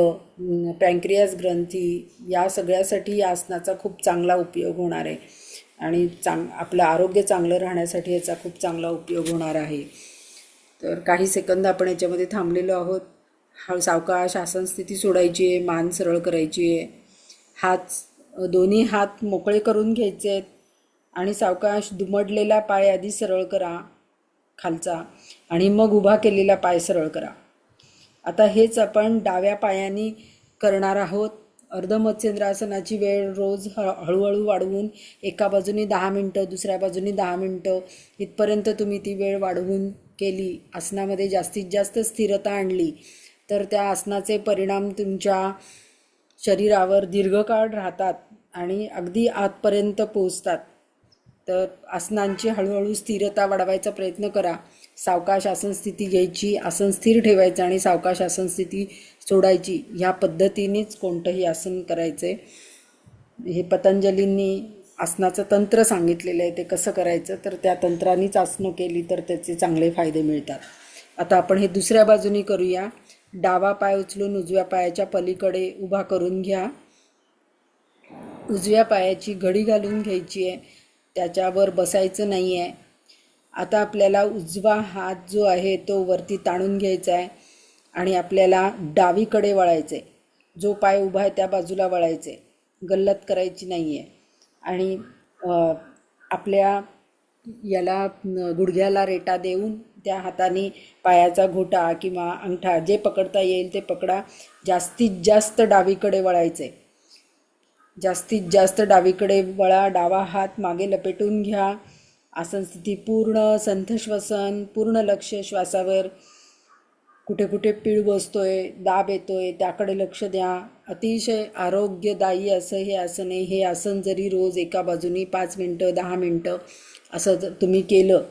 पँक्रियास ग्रंथी या सगळ्यासाठी या आसनाचा खूप चांगला उपयोग होणार आहे आणि आपलं आरोग्य चांगलं राहण्यासाठी याचा खूप चांगला उपयोग होणार आहे. तर काही सेकंद आपण याच्यामध्ये थांबलेलो आहोत. सावकाश आसन स्थिती सोडायची आहे, मान सरळ करायची आहे. दोन्ही हात मोकळे करून घ्यायचे आहेत आणि सावकाश दुमडलेला पाय आधी सरळ करा खालचा आणि मग उभा केलेला पाय सरळ करा. आता हेच आपण डाव्या पायाने करणार आहोत. अर्धमत्स्येंद्रासनाची वेळ रोज हळूहळू वाढवून एका बाजूने 10 मिनटं, दुसऱ्या बाजूने 10 मिनटं इथपर्यंत तुम्ही ती वेळ वाढवून केली, आसनामध्ये जास्तीत जास्त स्थिरता आणली तर त्या आसनाचे परिणाम तुमच्या शरीरावर दीर्घकाळ राहतात आणि अगदी आतपर्यंत पोहोचतात. तर आसनांची हळूहळू स्थिरता वाढवायचा प्रयत्न करा. सावकाश आसन स्थिती घ्यायची, आसन स्थिर ठेवायचं आणि सावकाश आसन स्थिती सोडायची. ह्या पद्धतीनेच कोणतंही आसन करायचं आहे. हे पतंजलींनी आसनाचं तंत्र सांगितलेलं आहे, ते कसं करायचं. तर त्या तंत्रानेच आसनं केली तर त्याचे चांगले फायदे मिळतात. आता आपण हे दुसऱ्या बाजूनी करूया. डावा पाय उचलून उजव्या पायाच्या पलीकडे उभा करून घ्या. उजव्या पायाची घडी घालून घ्यायची आहे, त्याच्यावर बसायचं नाही आहे. आता आपल्याला उजवा हात जो आहे तो वरती ताणून घ्यायचा आहे आणि आपल्याला डावीकडे वळायचं आहे. जो पाय उभा आहे त्या बाजूला वळायचं आहे, गल्लत करायची नाही आहे. आणि आपल्या याला गुडघ्याला रेटा देऊन त्या हाताने पायाचा घोटा किंवा अंगठा जे पकडता येईल ते पकडा. जास्तीत जास्त डावीकडे वळायचं आहे, जास्तीत जास्त डावीकडे वळा. डावा हात मागे लपेटून घ्या. आसन स्थिती पूर्ण, संथ श्वसन, पूर्ण लक्ष श्वासावर. कुठे कुठे पीळ बसतोय, दाब येतोय त्याकडे लक्ष द्या. अतिशय आरोग्यदायी असं हे आसन आहे. हे आसन जरी रोज एका बाजूनी 5 मिनटं 10 मिनटं असं जर तुम्ही केलं,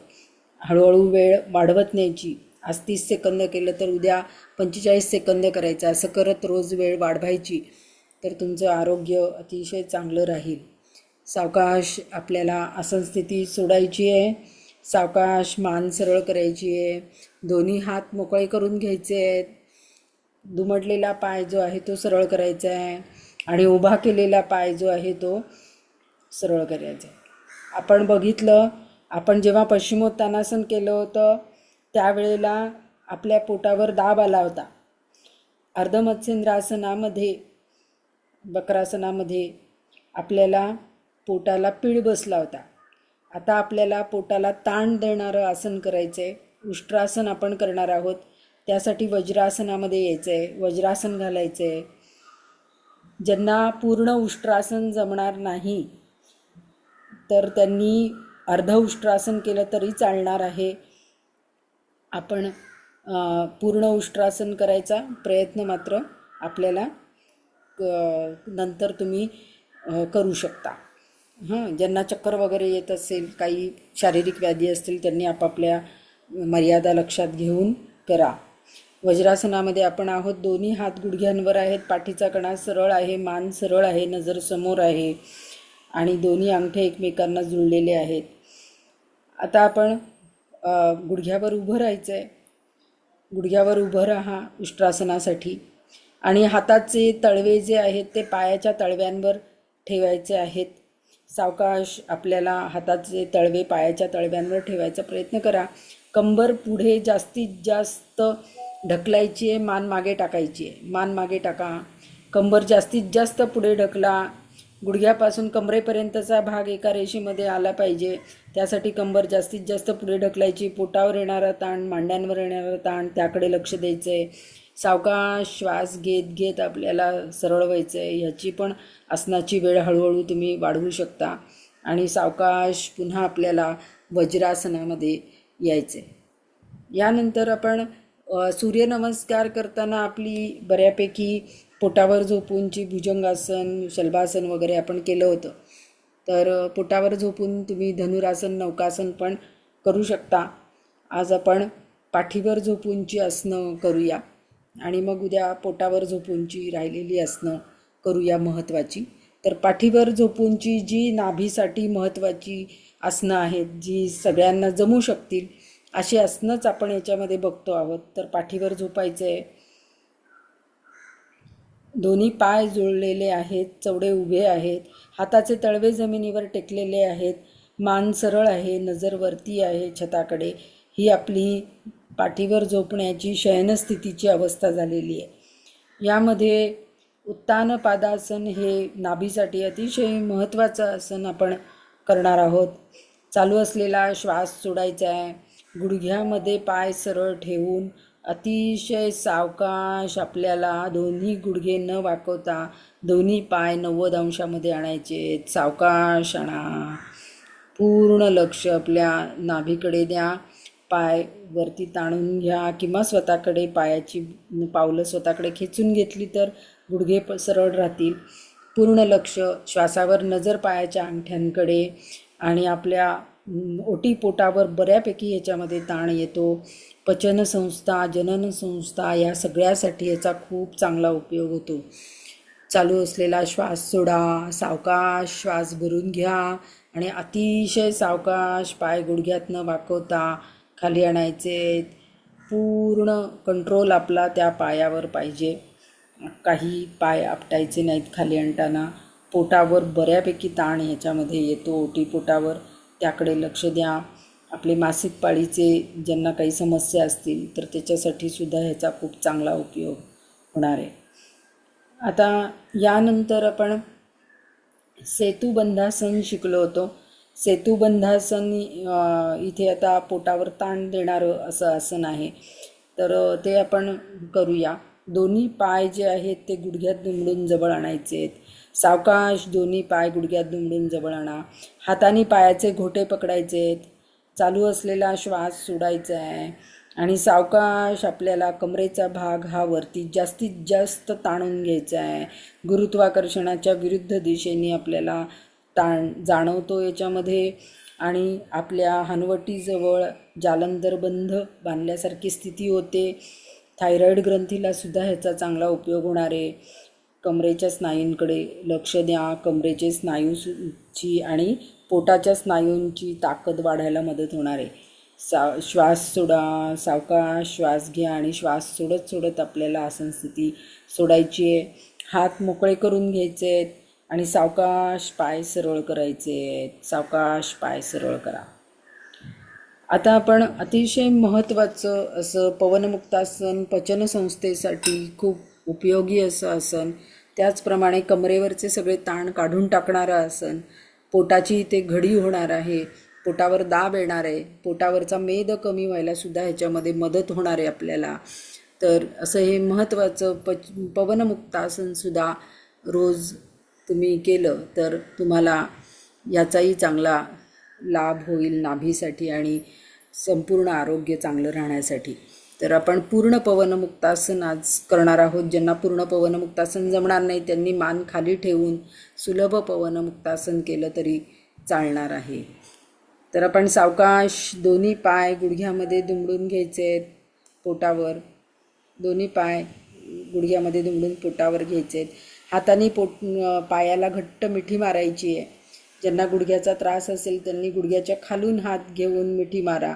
हळूहळू वेळ वाढवत न्यायची. आज 30 सेकंद केलं तर उद्या 45 सेकंद करायचं, असं करत रोज वेळ वाढवायची. तर तुमचं आरोग्य अतिशय चांगलं राहील. सावकाश आपल्याला आसन स्थिती सोडायची आहे. सावकाश मान सरळ करायची आहे. दोन्ही हात मोकळे करून घ्यायचे आहेत. दुमडलेला पाय जो आहे तो सरळ करायचा आहे आणि उभा केलेला पाय जो आहे तो सरळ करायचा आहे. आपण बघितलं, आपण जेव्हा पश्चिमोत्तानासन केलं होतं त्यावेळेला आपल्या पोटावर दाब आला होता. अर्धमत्स्येंद्रासनामध्ये, वक्रासनामध्ये आपल्याला पोटाला पीळ बसला होता. आता आपल्याला पोटाला ताण देणारं आसन करायचं आहे. उष्ट्रासन आपण करणार आहोत. त्यासाठी वज्रासनामध्ये यायचं आहे, वज्रासन घालायचं आहे. ज्यांना पूर्ण उष्ट्रासन जमणार नाही तर त्यांनी अर्ध उष्ट्रासन केलं तरी चालणार आहे. आपण पूर्ण उष्ट्रासन करायचा प्रयत्न मात्र आपल्याला नंतर तुम्ही करू शकता. ज्यांना चक्कर वगैरे येत असेल, काही शारीरिक व्याधी असतील, त्यांनी आपापल्या मर्यादा लक्षात घेऊन करा. वज्रासनामध्ये आपण आहोत. दोन्ही हात गुडघ्यांवर आहेत, पाठीचा कणा सरळ आहे, मान सरळ आहे, नजर समोर आहे आणि दोन्ही अंगठे एकमेकांना जुळलेले आहेत. आता आपण गुडघ्यावर उभं राहायचं आहे. गुडघ्यावर उभं राहा उष्ट्रासनासाठी आणि हाताचे तळवे जे आहेत ते पायाच्या तळव्यांवर ठेवायचे आहेत. सावकाश आपल्याला हाताचे तळवे पायाच्या तळव्यांवर ठेवायचा प्रयत्न करा. कंबर पुढे जास्तीत जास्त ढकलायची आहे, मान मागे टाकायची आहे. मान मागे टाका, कंबर जास्तीत जास्त पुढे ढकला. गुडघ्यापासून कमरेपर्यंतचा भाग एका रेषेमध्ये आला पाहिजे, त्यासाठी कंबर जास्तीत जास्त पुढे ढकलायची. पोटावर येणारा ताण, मांड्यांवर येणारा ताण त्याकडे लक्ष द्यायचं आहे. सावकाश श्वास घेत घेत आपल्याला सरळ व्हायचं आहे. ह्याची पण आसनाची वेळ हळूहळू तुम्ही वाढवू शकता आणि सावकाश पुन्हा आपल्याला वज्रासनामध्ये यायचं आहे. यानंतर आपण सूर्यनमस्कार करताना आपली बऱ्यापैकी पोटावर झोपूनची भुजंगासन, शलभासन वगैरे आपण केलं होतं. तर पोटावर झोपून तुम्ही धनुरासन, नौकासन पण करू शकता. आज आपण पाठीवर झोपूनची आसनं करूया आणि मग उद्या पोटावर झोपूनची राहिलेली आसनं करूया महत्त्वाची. तर पाठीवर झोपूनची जी नाभीसाठी महत्त्वाची आसनं आहेत, जी सगळ्यांना जमू शकतील अशी आसनंच आपण याच्यामध्ये बघतो आहोत. तर पाठीवर झोपायचं आहे. दोन्ही पाय जुळलेले आहेत, चवडे उभे आहेत, हाताचे तळवे जमिनीवर टेकलेले आहेत, मान सरळ आहे, नजर वरती आहे छताकडे. ही आपली पाठीवर झोपण्याची शयनस्थितीची अवस्था झालेली आहे. यामध्ये उत्तान पादासन हे नाभीसाठी अतिशय महत्त्वाचं आसन आपण करणार आहोत. चालू असलेला श्वास सोडायचा आहे. गुडघ्यामध्ये पाय सरळ ठेवून अतिशय सावकाश आपल्याला दोन्ही गुडघे न वाकवता दोन्ही पाय 90 अंशामध्ये आणायचे. सावकाश आणा. पूर्ण लक्ष आपल्या नाभीकडे द्या. पाय वरती ताणून घ्या किंवा स्वतःकडे पायाची पावलं स्वतःकडे खेचून घेतली तर गुडघे सरळ राहतील. पूर्ण लक्ष श्वासावर, नजर पायाच्या अंगठ्यांकडे, आणि आपल्या ओटीपोटावर बऱ्यापैकी याच्यामध्ये ताण येतो. पचनसंस्था, जननसंस्था या सगळ्यासाठी याचा खूप चांगला उपयोग होतो. चालू असलेला श्वास सोडा, सावकाश श्वास भरून घ्या आणि अतिशय सावकाश पाय गुडघ्यातनं वाकवता खाली आणायचे. पूर्ण कंट्रोल आपला त्या पायावर पाहिजे. काही पाय आपटायचे नाहीत खाली आणताना. पोटावर बऱ्यापैकी ताण ह्याच्यामध्ये येतो, ओटीपोटावर, त्याकडे लक्ष द्या. आपले मासिक पाळीचे ज्यांना काही समस्या असतील तर त्याच्यासाठी सुद्धा ह्याचा खूप चांगला उपयोग होणार आहे. आता यानंतर आपण सेतुबंधासन शिकलो होतो. सेतुबंधासन इथे आता पोटावर ताण देणारं असं आसन आहे, तर ते आपण करूया. दोन्ही पाय जे आहेत ते गुडघ्यात दुमडून जवळ आणायचे आहेत. सावकाश दोन्ही पाय गुडघ्यात दुमडून जवळ आणा. हाताने पायाचे घोटे पकडायचे आहेत. चालू असलेला श्वास सोडायचा आहे आणि सावकाश आपल्याला कमरेचा भाग हा वरती जास्तीत जास्त ताणून घ्यायचा आहे. गुरुत्वाकर्षणाच्या विरुद्ध दिशेने आपल्याला ताण जाणवतो याच्यामध्ये, आणि आपल्या हनवटीजवळ जालंधर बंध बांधल्यासारखी स्थिती होते. थायरॉईड ग्रंथीला सुद्धा ह्याचा चांगला उपयोग होणार आहे. कमरेच्या स्नायूंकडे लक्ष द्या. कमरेचे स्नायूची आणि पोटाच्या स्नायूंची ताकद वाढायला मदत होणार आहे. श्वास सोडा, सावकाश श्वास घ्या आणि श्वास सोडत सोडत आपल्याला आसन स्थिती सोडायची आहे. हात मोकळे करून घ्यायचे आहेत आणि सावकाश पाय सरळ करायचे आहेत. सावकाश पाय सरळ करा. आता आपण अतिशय महत्त्वाचं असं पवनमुक्तासन, पचनसंस्थेसाठी खूप उपयोगी असं आसन, त्याचप्रमाणे कमरेवरचे सगळे ताण काढून टाकणारं आसन, पोटाची इथे घडी होणार आहे, पोटावर दाब येणार आहे, पोटावरचा मेद कमी व्हायला सुद्धा ह्याच्यामध्ये मदत होणार आहे आपल्याला. तर असं हे महत्त्वाचं पवनमुक्तासनसुद्धा रोज तुम्ही केलं तर तुम्हाला याचाही चांगला लाभ होईल नाभीसाठी आणि संपूर्ण आरोग्य चांगलं राहण्यासाठी. तर आपण पूर्ण पवनमुक्तासन आज करणार आहोत. ज्यांना पूर्ण पवनमुक्तासन जमणार नाही त्यांनी मान खाली ठेवून सुलभ पवनमुक्तासन केलं तरी चालणार आहे. तर आपण सावकाश दोन्ही पाय गुडघ्यामध्ये दुमडून घ्यायचे आहेत. पोटावर दोन्ही पाय गुडघ्यामध्ये दुमडून पोटावर घ्यायचे आहेत. हाताने पायाला घट्ट मिठी मारायची आहे. ज्यांना गुडघ्याचा त्रास असेल त्यांनी गुडघ्याच्या खालून हात घेऊन मिठी मारा.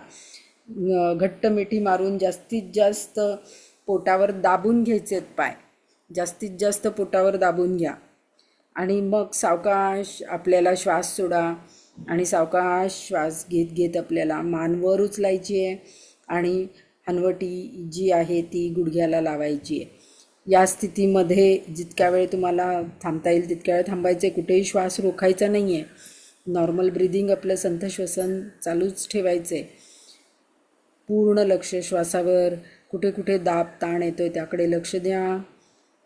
घट्ट मिठी मारून जास्तीत जास्त पोटावर दाबून घ्यायचे आहेत पाय. जास्तीत जास्त पोटावर दाबून घ्या आणि मग सावकाश आपल्याला श्वास सोडा आणि सावकाश श्वास घेत घेत आपल्याला मान वर उचलायची आहे आणि हनवटी जी आहे ती गुडघ्याला लावायची आहे. या स्थितीमध्ये जितक्या वेळ तुम्हाला थांबता येईल तितक्या वेळ थांबायचे. कुठेही श्वास रोखायचा नाही आहे. नॉर्मल ब्रिदिंग आपलं संथ श्वसन चालूच ठेवायचं आहे. पूर्ण लक्ष श्वासावर. कुठे कुठे दाब ताण येतो आहे त्याकडे लक्ष द्या.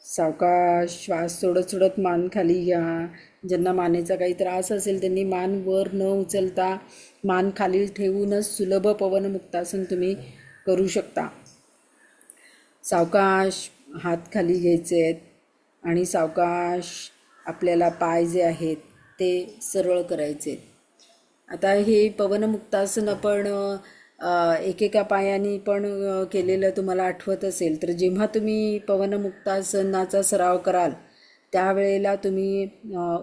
सावकाश श्वास सोडत सोडत मान खाली घ्या. ज्यांना मानेचा काही त्रास असेल त्यांनी मान वर न उचलता मान खाली ठेवूनच सुलभ पवनमुक्तासन तुम्ही करू शकता. सावकाश हात खाली घ्यायचे आहेत आणि सावकाश आपल्याला पाय जे आहेत ते सरळ करायचे. आता हे पवनमुक्तासन आपण एकेका पायाने पण केलेलं तुम्हाला आठवत असेल तर जेव्हा तुम्ही पवनमुक्तासनाचा सराव कराल त्यावेळेला तुम्ही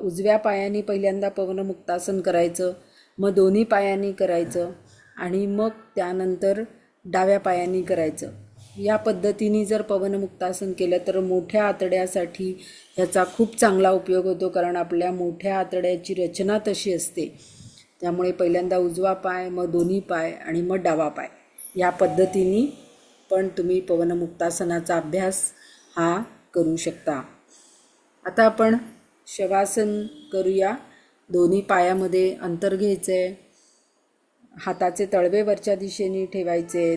उजव्या पायाने पहिल्यांदा पवनमुक्तासन करायचं, मग दोन्ही पायांनी करायचं आणि मग त्यानंतर डाव्या पायांनी करायचं. या पद्धतीने जर पवनमुक्तासन केलं तर मोठ्या आतड्यासाठी ह्याचा खूप चांगला उपयोग होतो, कारण आपल्या मोठ्या आतड्याची रचना तशी असते. त्यामुळे पहिल्यांदा उजवा पाय, मग दोन्ही पाय आणि मग डावा पाय, या पद्धतीने पण तुम्ही पवनमुक्तासनाचा अभ्यास हा करू शकता. आता आपण शवासन करूया. दोन्ही पायामध्ये अंतर घ्यायचं आहे. हाताचे तळवे वरच्या दिशेने ठेवायचे.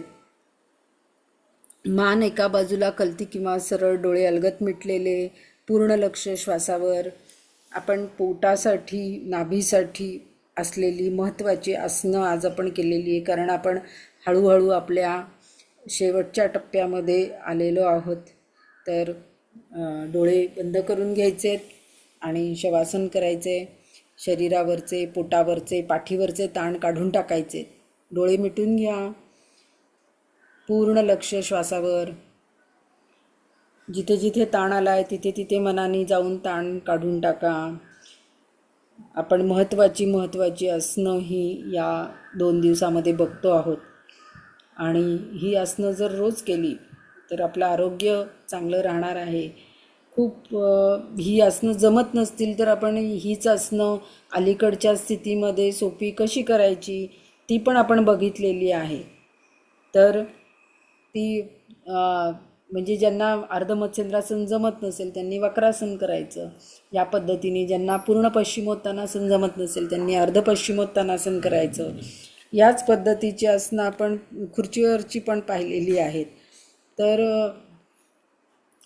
मान एका बाजूला कलती किंवा सरळ, डोळे अलगद मिटलेले, पूर्ण लक्ष श्वासावर. आपण पोटासाठी, नाभीसाठी असलेली महत्त्वाची आसनं आज आपण केलेली आहे, कारण आपण हळूहळू आपल्या शेवटच्या टप्प्यामध्ये आलेलो आहोत. तर डोळे बंद करून घ्यायचे आहेत. आणि शवासन करायचे. शरीरावरचे, पोटावरचे, पाठीवरचे ताण काढून टाकायचे. डोळे मिटून घ्या. पूर्ण लक्ष श्वासावर. जिथे जिथे ताण आला आहे तिथे तिथे मनाने जाऊन ताण काढून टाका. आपण महत्त्वाची आसनं ही या 2 दिवसामध्ये बघतो आहोत. आणि ही आसनं जर रोज केली तर आपलं आरोग्य चांगलं राहणार आहे. खूप ही आसनं जमत नसतील तर आपण हीच आसनं अलीकडच्या स्थितीमध्ये सोपी कशी करायची ती पण आपण बघितलेली आहे. तर ती म्हणजे ज्यांना अर्धमत्स्येंद्रासन जमत नसेल त्यांनी वक्रासन करायचं. या पद्धतीने ज्यांना पूर्ण पश्चिमोत्तानासन जमत नसेल त्यांनी अर्ध पश्चिमोत्तानासन करायचं. याच पद्धतीची आसनं आपण खुर्चीवरची पण पाहिलेली आहेत. तर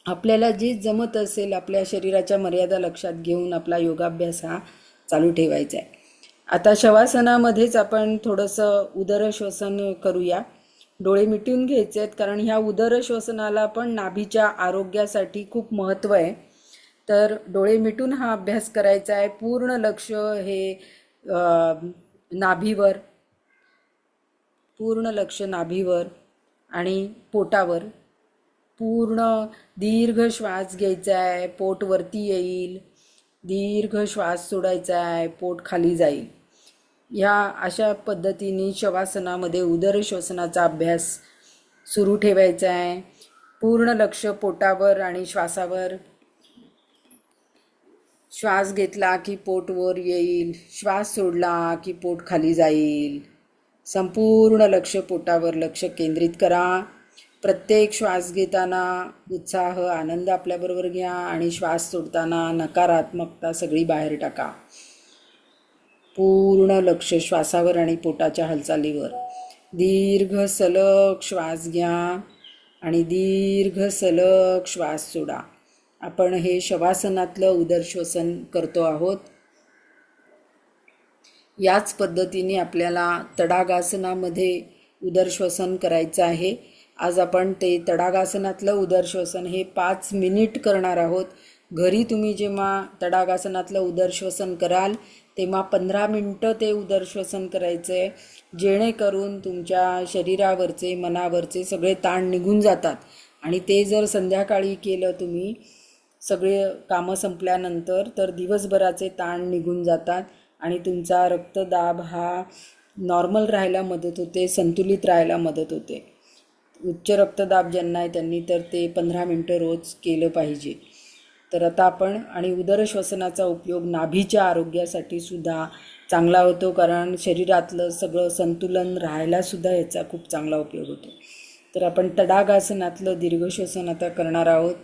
आपल्याला जे जमत असेल आपल्या शरीराच्या मर्यादा लक्षात घेऊन आपला योगाभ्यास हा चालू ठेवायचा आहे. आता शवासनामध्येच आपण थोडंसं उदरश्वसन करूया. डोळे मिटून घ्यायचे आहेत कारण ह्या उदरश्वसनाला पण नाभीच्या आरोग्यासाठी खूप महत्त्व आहे. तर डोळे मिटून हा अभ्यास करायचा आहे. पूर्ण लक्ष हे नाभीवर, पूर्ण लक्ष नाभीवर आणि पोटावर. पूर्ण दीर्घ श्वास घ्यायचा आहे, पोट वरती येईल. दीर्घ श्वास सोडायचा आहे, पोट खाली जाईल. ह्या अशा पद्धतीने शवासनामध्ये उदरश्वसनाचा अभ्यास सुरू ठेवायचा आहे. पूर्ण लक्ष पोटावर आणि श्वासावर. श्वास घेतला की पोट वर येईल, श्वास सोडला की पोट खाली जाईल. संपूर्ण लक्ष पोटावर लक्ष केंद्रित करा. प्रत्येक श्वास घेताना उत्साह, आनंद आपल्याबरोबर घ्या आणि श्वास सोडताना नकारात्मकता सगळी बाहेर टाका. पूर्ण लक्ष श्वासावर आणि पोटाच्या हालचालीवर. दीर्घ सलग श्वास घ्या आणि दीर्घ सलग श्वास सोडा. आपण हे शवासनातलं उदरश्वसन करतो आहोत. याच पद्धतीने आपल्याला तडागासनामध्ये उदरश्वसन करायचं आहे. आज आपण ते तडागासनातलं उदरश्वसन हे 5 मिनिट करणार आहोत. घरी तुम्ही जेव्हा तडागासनातलं उदरश्वसन कराल तेव्हा 15 मिनटं ते उदरश्वसन करायचं आहे. जेणेकरून तुमच्या शरीरावरचे, मनावरचे सगळे ताण निघून जातात. आणि ते जर संध्याकाळी केलं तुम्ही सगळे कामं संपल्यानंतर तर दिवसभराचे ताण निघून जातात आणि तुमचा रक्तदाब हा नॉर्मल राहायला मदत होते, संतुलित राहायला मदत होते. उच्च रक्तदाब ज्यांना आहे त्यांनी तर ते 15 मिनटं रोज केलं पाहिजे. तर आता आपण आणि उदरश्वसनाचा उपयोग नाभीच्या आरोग्यासाठी सुद्धा चांगला होतो कारण शरीरातलं सगळं संतुलन राहायला सुद्धा याचा खूप चांगला उपयोग होतो. तर आपण तडागासनातलं दीर्घश्वसन आता करणार आहोत.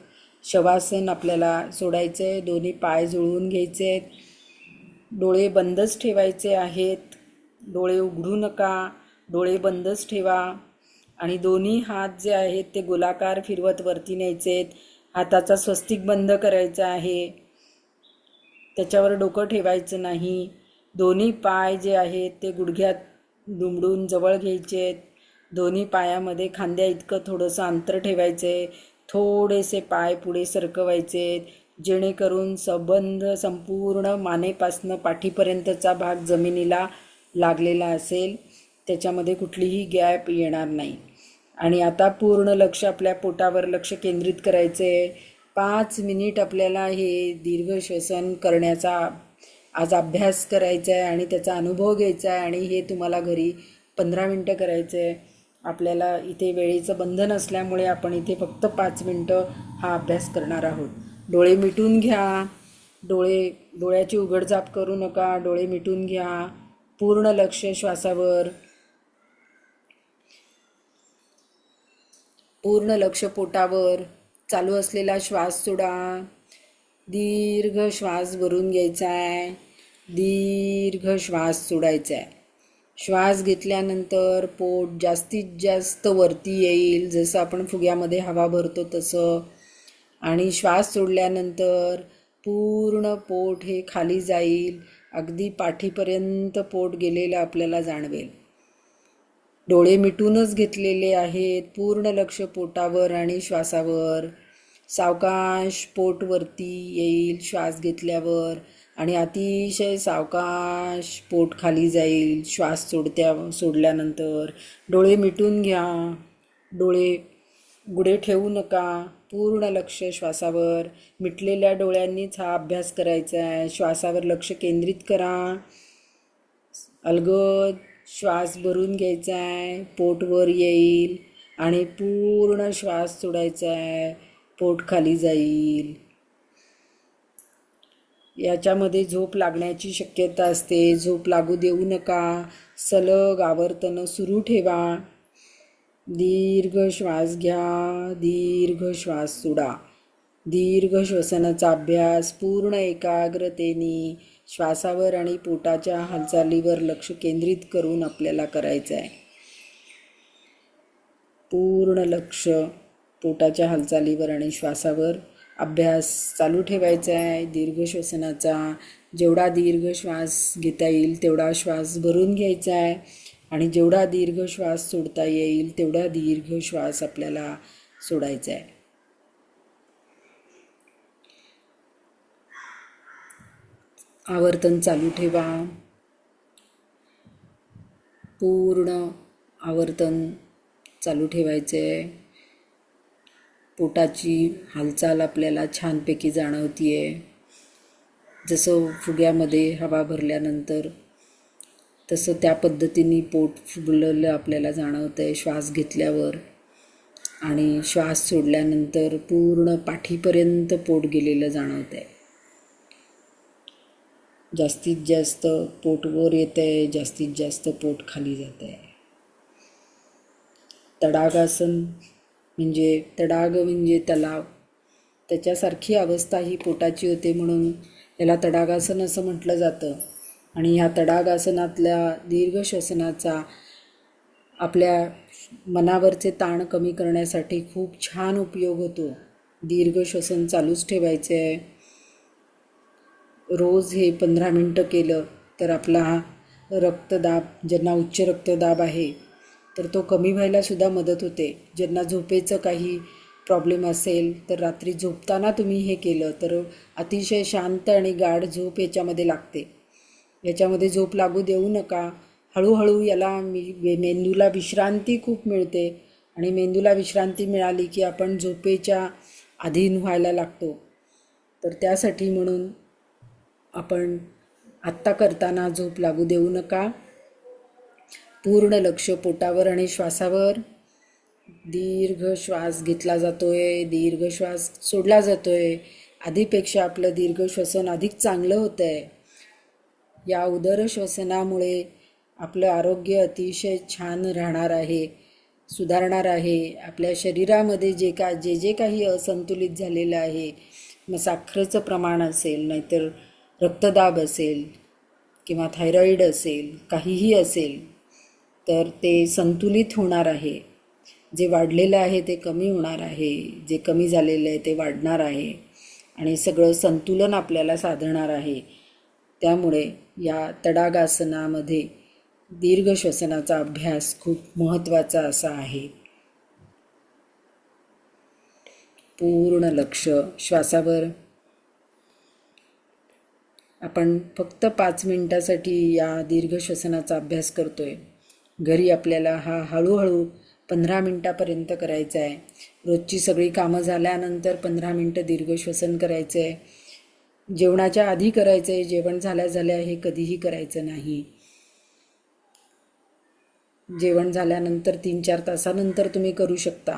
शवासन आपल्याला सोडायचं आहे. दोन्ही पाय जुळवून घ्यायचे आहेत. डोळे बंदच ठेवायचे आहेत. डोळे उघडू नका, डोळे बंदच ठेवा. आणि दोन्ही हात जे आहेत ते गोलाकार फिरवत वरती न्यायचे आहेत. हाताचा स्वस्तिक बंद करायचा आहे, त्याच्यावर डोकं ठेवायचं नाही. दोन्ही पाय जे आहेत ते गुडघ्यात दुमडून जवळ घ्यायचे आहेत. दोन्ही पायामध्ये खांद्या इतकं थोडंसं अंतर ठेवायचे. थोडेसे पाय पुढे सरकवायचे जेणेकरून संपूर्ण मानेपासनं पाठीपर्यंतचा भाग जमिनीला लागलेला असेल. त्याच्यामध्ये कुठलीही गॅप येणार नाही. आणि आता पूर्ण लक्ष आपल्या पोटावर लक्ष केंद्रित करायचे. 5 मिनिट आपल्याला हे दीर्घ श्वसन करण्याचा आज अभ्यास करायचा आहे आणि त्याचा अनुभव घ्यायचा आहे. आणि हे तुम्हाला घरी 15 मिनटं करायचं आहे. आपल्याला इथे वेळेचं बंधन असल्यामुळे आपण इथे फक्त 5 मिनटं हा अभ्यास करणार आहोत. डोळे मिटून घ्या. डोळ्याची उघडझाप करू नका. डोळे मिटून घ्या. पूर्ण लक्ष श्वासावर. पूर्ण लक्ष पोटावर. चालू असलेला श्वास सोडा. दीर्घ श्वास भरून घ्यायचा आहे. दीर्घ श्वास सोडायचा आहे. श्वास घेतल्यानंतर पोट जास्तीत जास्त वरती येईल, जसं आपण फुग्यामध्ये हवा भरतो तसं. आणि श्वास सोडल्यानंतर पूर्ण पोट हे खाली जाईल. अगदी पाठीपर्यंत पोट गेलेलं आपल्याला जाणवेल. डोळे मिटूनच घेतलेले आहेत. पूर्ण लक्ष पोटावर आणि श्वासावर. सावकाश पोट वरती येईल श्वास घेतल्यावर आणि अतिशय सावकाश पोट खाली जाईल श्वास सोडल्यानंतर. डोळे मिटून घ्या, डोळे उघडे ठेवू नका, पूर्ण लक्ष श्वासावर. मिटलेल्या डोळ्यांनीच हा अभ्यास करायचा आहे. श्वासावर लक्ष केंद्रित करा. अलगद श्वास भरून घ्यायचा आहे, पोट वर येईल आणि पूर्ण श्वास सोडायचा आहे, पोट खाली जाईल. याच्यामध्ये झोप लागण्याची शक्यता असते, झोप लागू देऊ नका. सलग आवर्तन सुरू ठेवा. दीर्घ श्वास घ्या, दीर्घ श्वास सोडा. दीर्घ श्वसनाचा अभ्यास पूर्ण एकाग्रतेने श्वासावर आणि पोटाच्या हालचालीवर लक्ष केंद्रित करून आपल्याला करायचं आहे. पूर्ण लक्ष पोटाच्या हालचालीवर आणि श्वासावर अभ्यास चालू ठेवायचा आहे दीर्घ श्वसनाचा. जेवढा दीर्घ श्वास घेता येईल तेवढा श्वास भरून घ्यायचा आहे आणि जेवढा दीर्घ श्वास सोडता येईल तेवढा दीर्घ श्वास आपल्याला सोडायचा आहे. आवर्तन चालू ठेवा. पूर्ण आवर्तन चालू ठेवायचे. पोटाची हालचाल आपल्याला छानपैकी जाणवतीये. जसं फुग्यामध्ये हवा भरल्यानंतर तसं त्या पद्धतीने पोट फुगलेलं आपल्याला जाणवतंय श्वास घेतल्यावर. आणि श्वास सोडल्यानंतर पूर्ण पाठीपर्यंत पोट गेलेलं जाणवतंय. जास्तीत जास्त पोट वर येतंय, जास्तीत जास्त पोट खाली जातंय. तडागासन तडाग म्हणजे तलाव, त्याच्यासारखी अवस्था ही पोटाची होते म्हणून याला तडागासन असं म्हटलं जातं. आणि ह्या तडागासनातल्या दीर्घ श्वसनाचा आपल्या मनावरचे ताण कमी करण्यासाठी खूप छान उपयोग होतो. दीर्घ श्वसन चालूच ठेवायचे आहे. रोज हे 15 मिनटं केलं तर आपला रक्तदाब, ज्यांना उच्च रक्तदाब आहे तर तो कमी व्हायला सुद्धा मदत होते. ज्यांना झोपेचं काही प्रॉब्लेम असेल तर रात्री झोपताना तुम्ही हे केलं तर अतिशय शांत आणि गाढ झोप याच्यामध्ये लागते. याच्यामध्ये झोप लागू देऊ नका. हळूहळू याला मेंदूला विश्रांती खूप मिळते आणि मेंदूला विश्रांती मिळाली की आपण झोपेच्या अधीन व्हायला लागतो. तर त्यासाठी म्हणून आपण आत्ता करताना झोप लागू देऊ नका. पूर्ण लक्ष पोटावर आणि श्वासावर. दीर्घ श्वास घेतला जातोय, दीर्घ श्वास सोडला जातोय. आधीपेक्षा आपलं दीर्घ श्वसन अधिक चांगलं होतं आहे. या उदर श्वसनामुळे आपलं आरोग्य अतिशय छान राहणार आहे, सुधारणार आहे. आपल्या शरीरामध्ये जे काही असंतुलित झालेलं आहे, मग साखरेचं प्रमाण असेल, नाहीतर रक्तदाब असेल किंवा थायरॉईड असेल, काहीही असेल तर ते संतुलित होणार आहे. जे वाढलेलं आहे ते कमी होणार आहे, जे कमी झालेलं आहे ते वाढणार आहे आणि सगळं संतुलन आपल्याला साधणार आहे. त्यामुळे या तडागासनामध्ये दीर्घ श्वसनाचा अभ्यास खूप महत्त्वाचा असा आहे. पूर्ण लक्ष श्वासावर. आपण फक्त 5 मिनिटासाठी या दीर्घ श्वसनाचा अभ्यास करतोय. घरी आपल्याला हा हळूहळू 15 मिनिटापर्यंत करायचा आहे. रोजची सगळी कामं झाल्यानंतर 15 मिनिटं दीर्घ श्वसन करायचं आहे. जेवणाच्या आधी करायचं आहे, जेवण झाल्या हे कधीही करायचं नाही. जेवण झाल्यानंतर 3-4 तासानंतर तुम्ही करू शकता.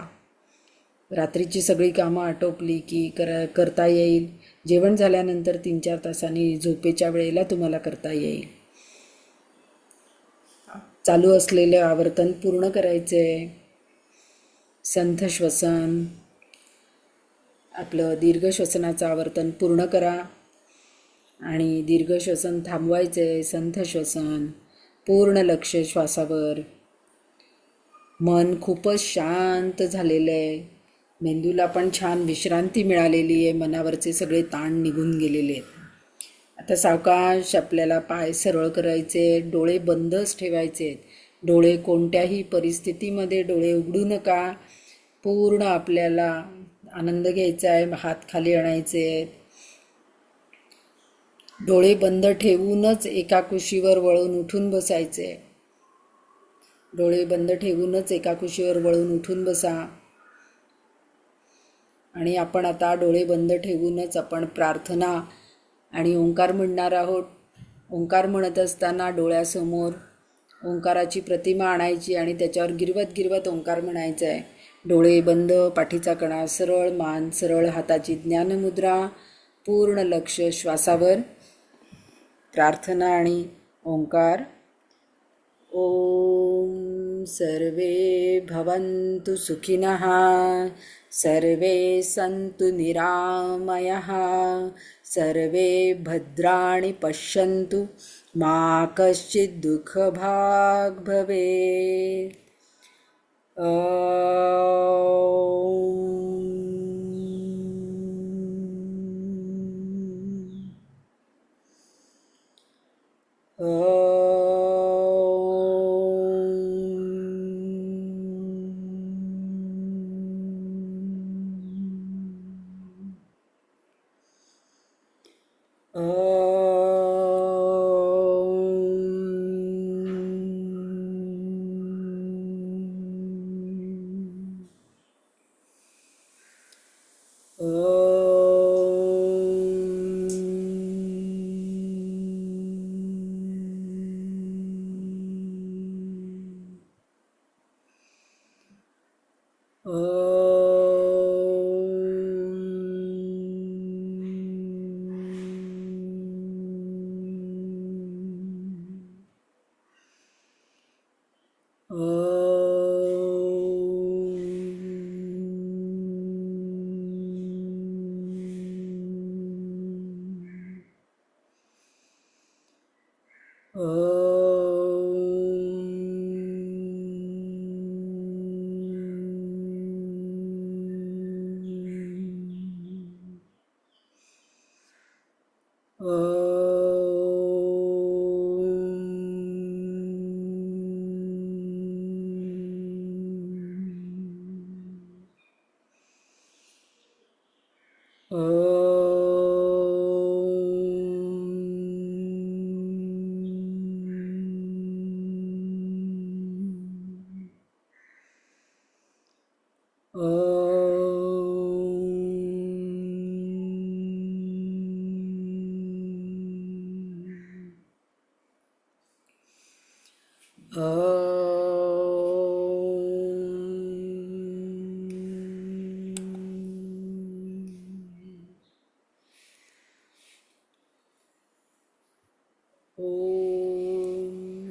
रात्रीची सगळी कामं आटोपली की करता येईल. जेवण झाल्यानंतर 3-4 तासांनी झोपेच्या वेळेला तुम्हाला करता येईल. चालू असलेलं आवर्तन पूर्ण करायचं आहे. संथ श्वसन. आपलं दीर्घ श्वसनाचं आवर्तन पूर्ण करा आणि दीर्घ श्वसन थांबवायचं आहे. संथ श्वसन. पूर्ण लक्ष श्वासावर. मन खूपच शांत झालेलं आहे. मेंदूला पण छान विश्रांती मिळालेली आहे. मनावरचे सगळे ताण निघून गेलेले आहेत. आता सावकाश आपल्याला पाय सरळ करायचे, डोळे बंदच ठेवायचे आहेत. डोळे कोणत्याही परिस्थितीमध्ये डोळे उघडू नका. पूर्ण आपल्याला आनंद घ्यायचा आहे, हात खाली आणायचे आहेत. डोळे बंद ठेवूनच एका कुशीवर वळून उठून बसायचे. डोळे बंद ठेवूनच एका कुशीवर वळून उठून बसा. आणि आपण आता डोळे बंद ठेवूनच आपण प्रार्थना आणि ओंकार म्हणणार आहोत. ओंकार म्हणत असताना डोळ्यासमोर ओंकाराची प्रतिमा आणायची आणि त्याच्यावर गिरवत गिरवत ओंकार म्हणायचा आहे. डोळे बंद, पाठीचा कणा सरळ, मान सरळ, हाताची ज्ञानमुद्रा, पूर्ण लक्ष श्वासावर. प्रार्थना आणि ओंकार. ओम सर्वे भवन्तु सुखिनः, सर्वे सन्तु निरामयः, सर्वे भद्राणि पश्यन्तु, मा कश्चित् दुःखभाग् भवेत्.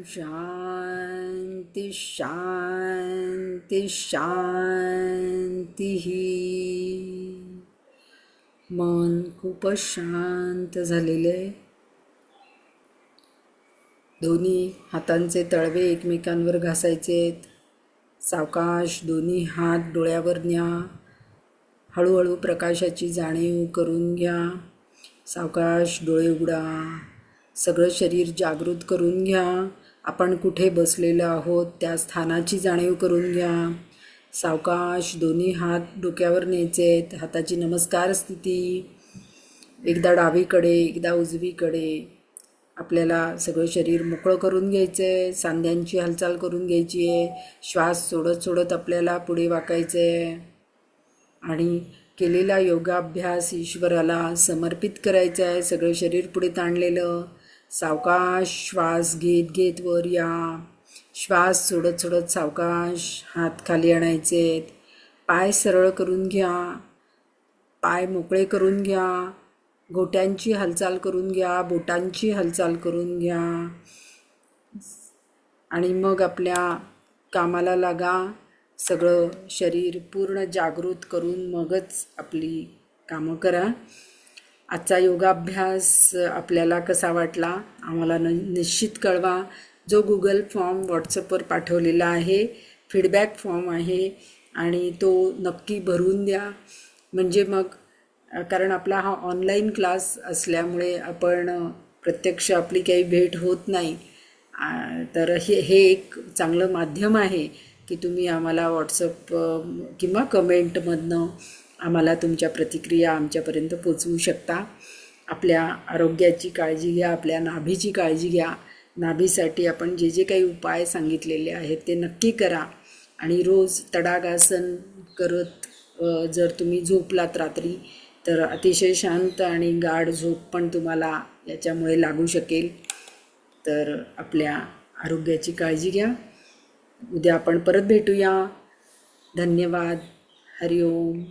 शांती शांती शांती. मन खूपच शांत झालेले आहे. दोन्ही हातांचे तळवे एकमेकांवर घासायचेत. सावकाश दोन्ही हात डोळ्यावर न्या. हळूहळू प्रकाशाची जाणीव करून घ्या. सावकाश डोळे उघडा. सगळं शरीर जागृत करून घ्या. आपण कुठे बसलेलो आहोत त्या स्थानाची जाणीव करून घ्या. सावकाश दोन्ही हात डोक्यावर न्यायचेत. हाताची नमस्कार स्थिती. एकदा डावीकडे एकदा उजवीकडे. आपल्याला सगळं शरीर मोकळं करून घ्यायचं आहे. सांध्यांची हालचाल करून घ्यायची आहे. श्वास सोडत सोडत आपल्याला पुढे वाकायचं आहे आणि केलेला योगाभ्यास ईश्वराला समर्पित करायचा आहे. सगळं शरीर पुढे ताणलेलं. सावकाश श्वास घेत घेत वर या. श्वास सोडत सोडत सावकाश हात खाली आणायचे. पाय सरळ करून घ्या. पाय मोकळे करून घ्या. घोट्यांची हालचाल करून घ्या. बोटांची हालचाल करून घ्या आणि मग आपल्या कामाला लागा. सगळं शरीर पूर्ण जागृत करून मगच आपली कामं करा. आजचा योगाभ्यास आपल्याला कसा वाटला आम्हाला निश्चित कळवा. जो गुगल फॉर्म व्हॉट्सअपवर पाठवलेला आहे, फीडबॅक फॉर्म आहे आणि तो नक्की भरून द्या. म्हणजे मग कारण आपला हा ऑनलाईन क्लास असल्यामुळे आपण प्रत्यक्ष आपली काही भेट होत नाही. तर हे एक चांगलं माध्यम आहे की तुम्ही आम्हाला व्हॉट्सअप किंवा कमेंटमधनं आम्हाला तुमच्या प्रतिक्रिया आमच्यापर्यंत पोचवू शकता. आपल्या आरोग्याची काळजी घ्या, आपल्या नाभीची काळजी घ्या. नाभीसाठी आपण जे जे काही उपाय सांगितलेले आहेत ते नक्की करा. आणि रोज तडागासन करत जर तुम्ही झोपलात रात्री तर अतिशय शांत आणि गाढ झोप पण तुम्हाला याच्यामुळे लागू शकेल. तर आपल्या आरोग्याची काळजी घ्या. उद्या आपण परत भेटूया. धन्यवाद. हरिओम.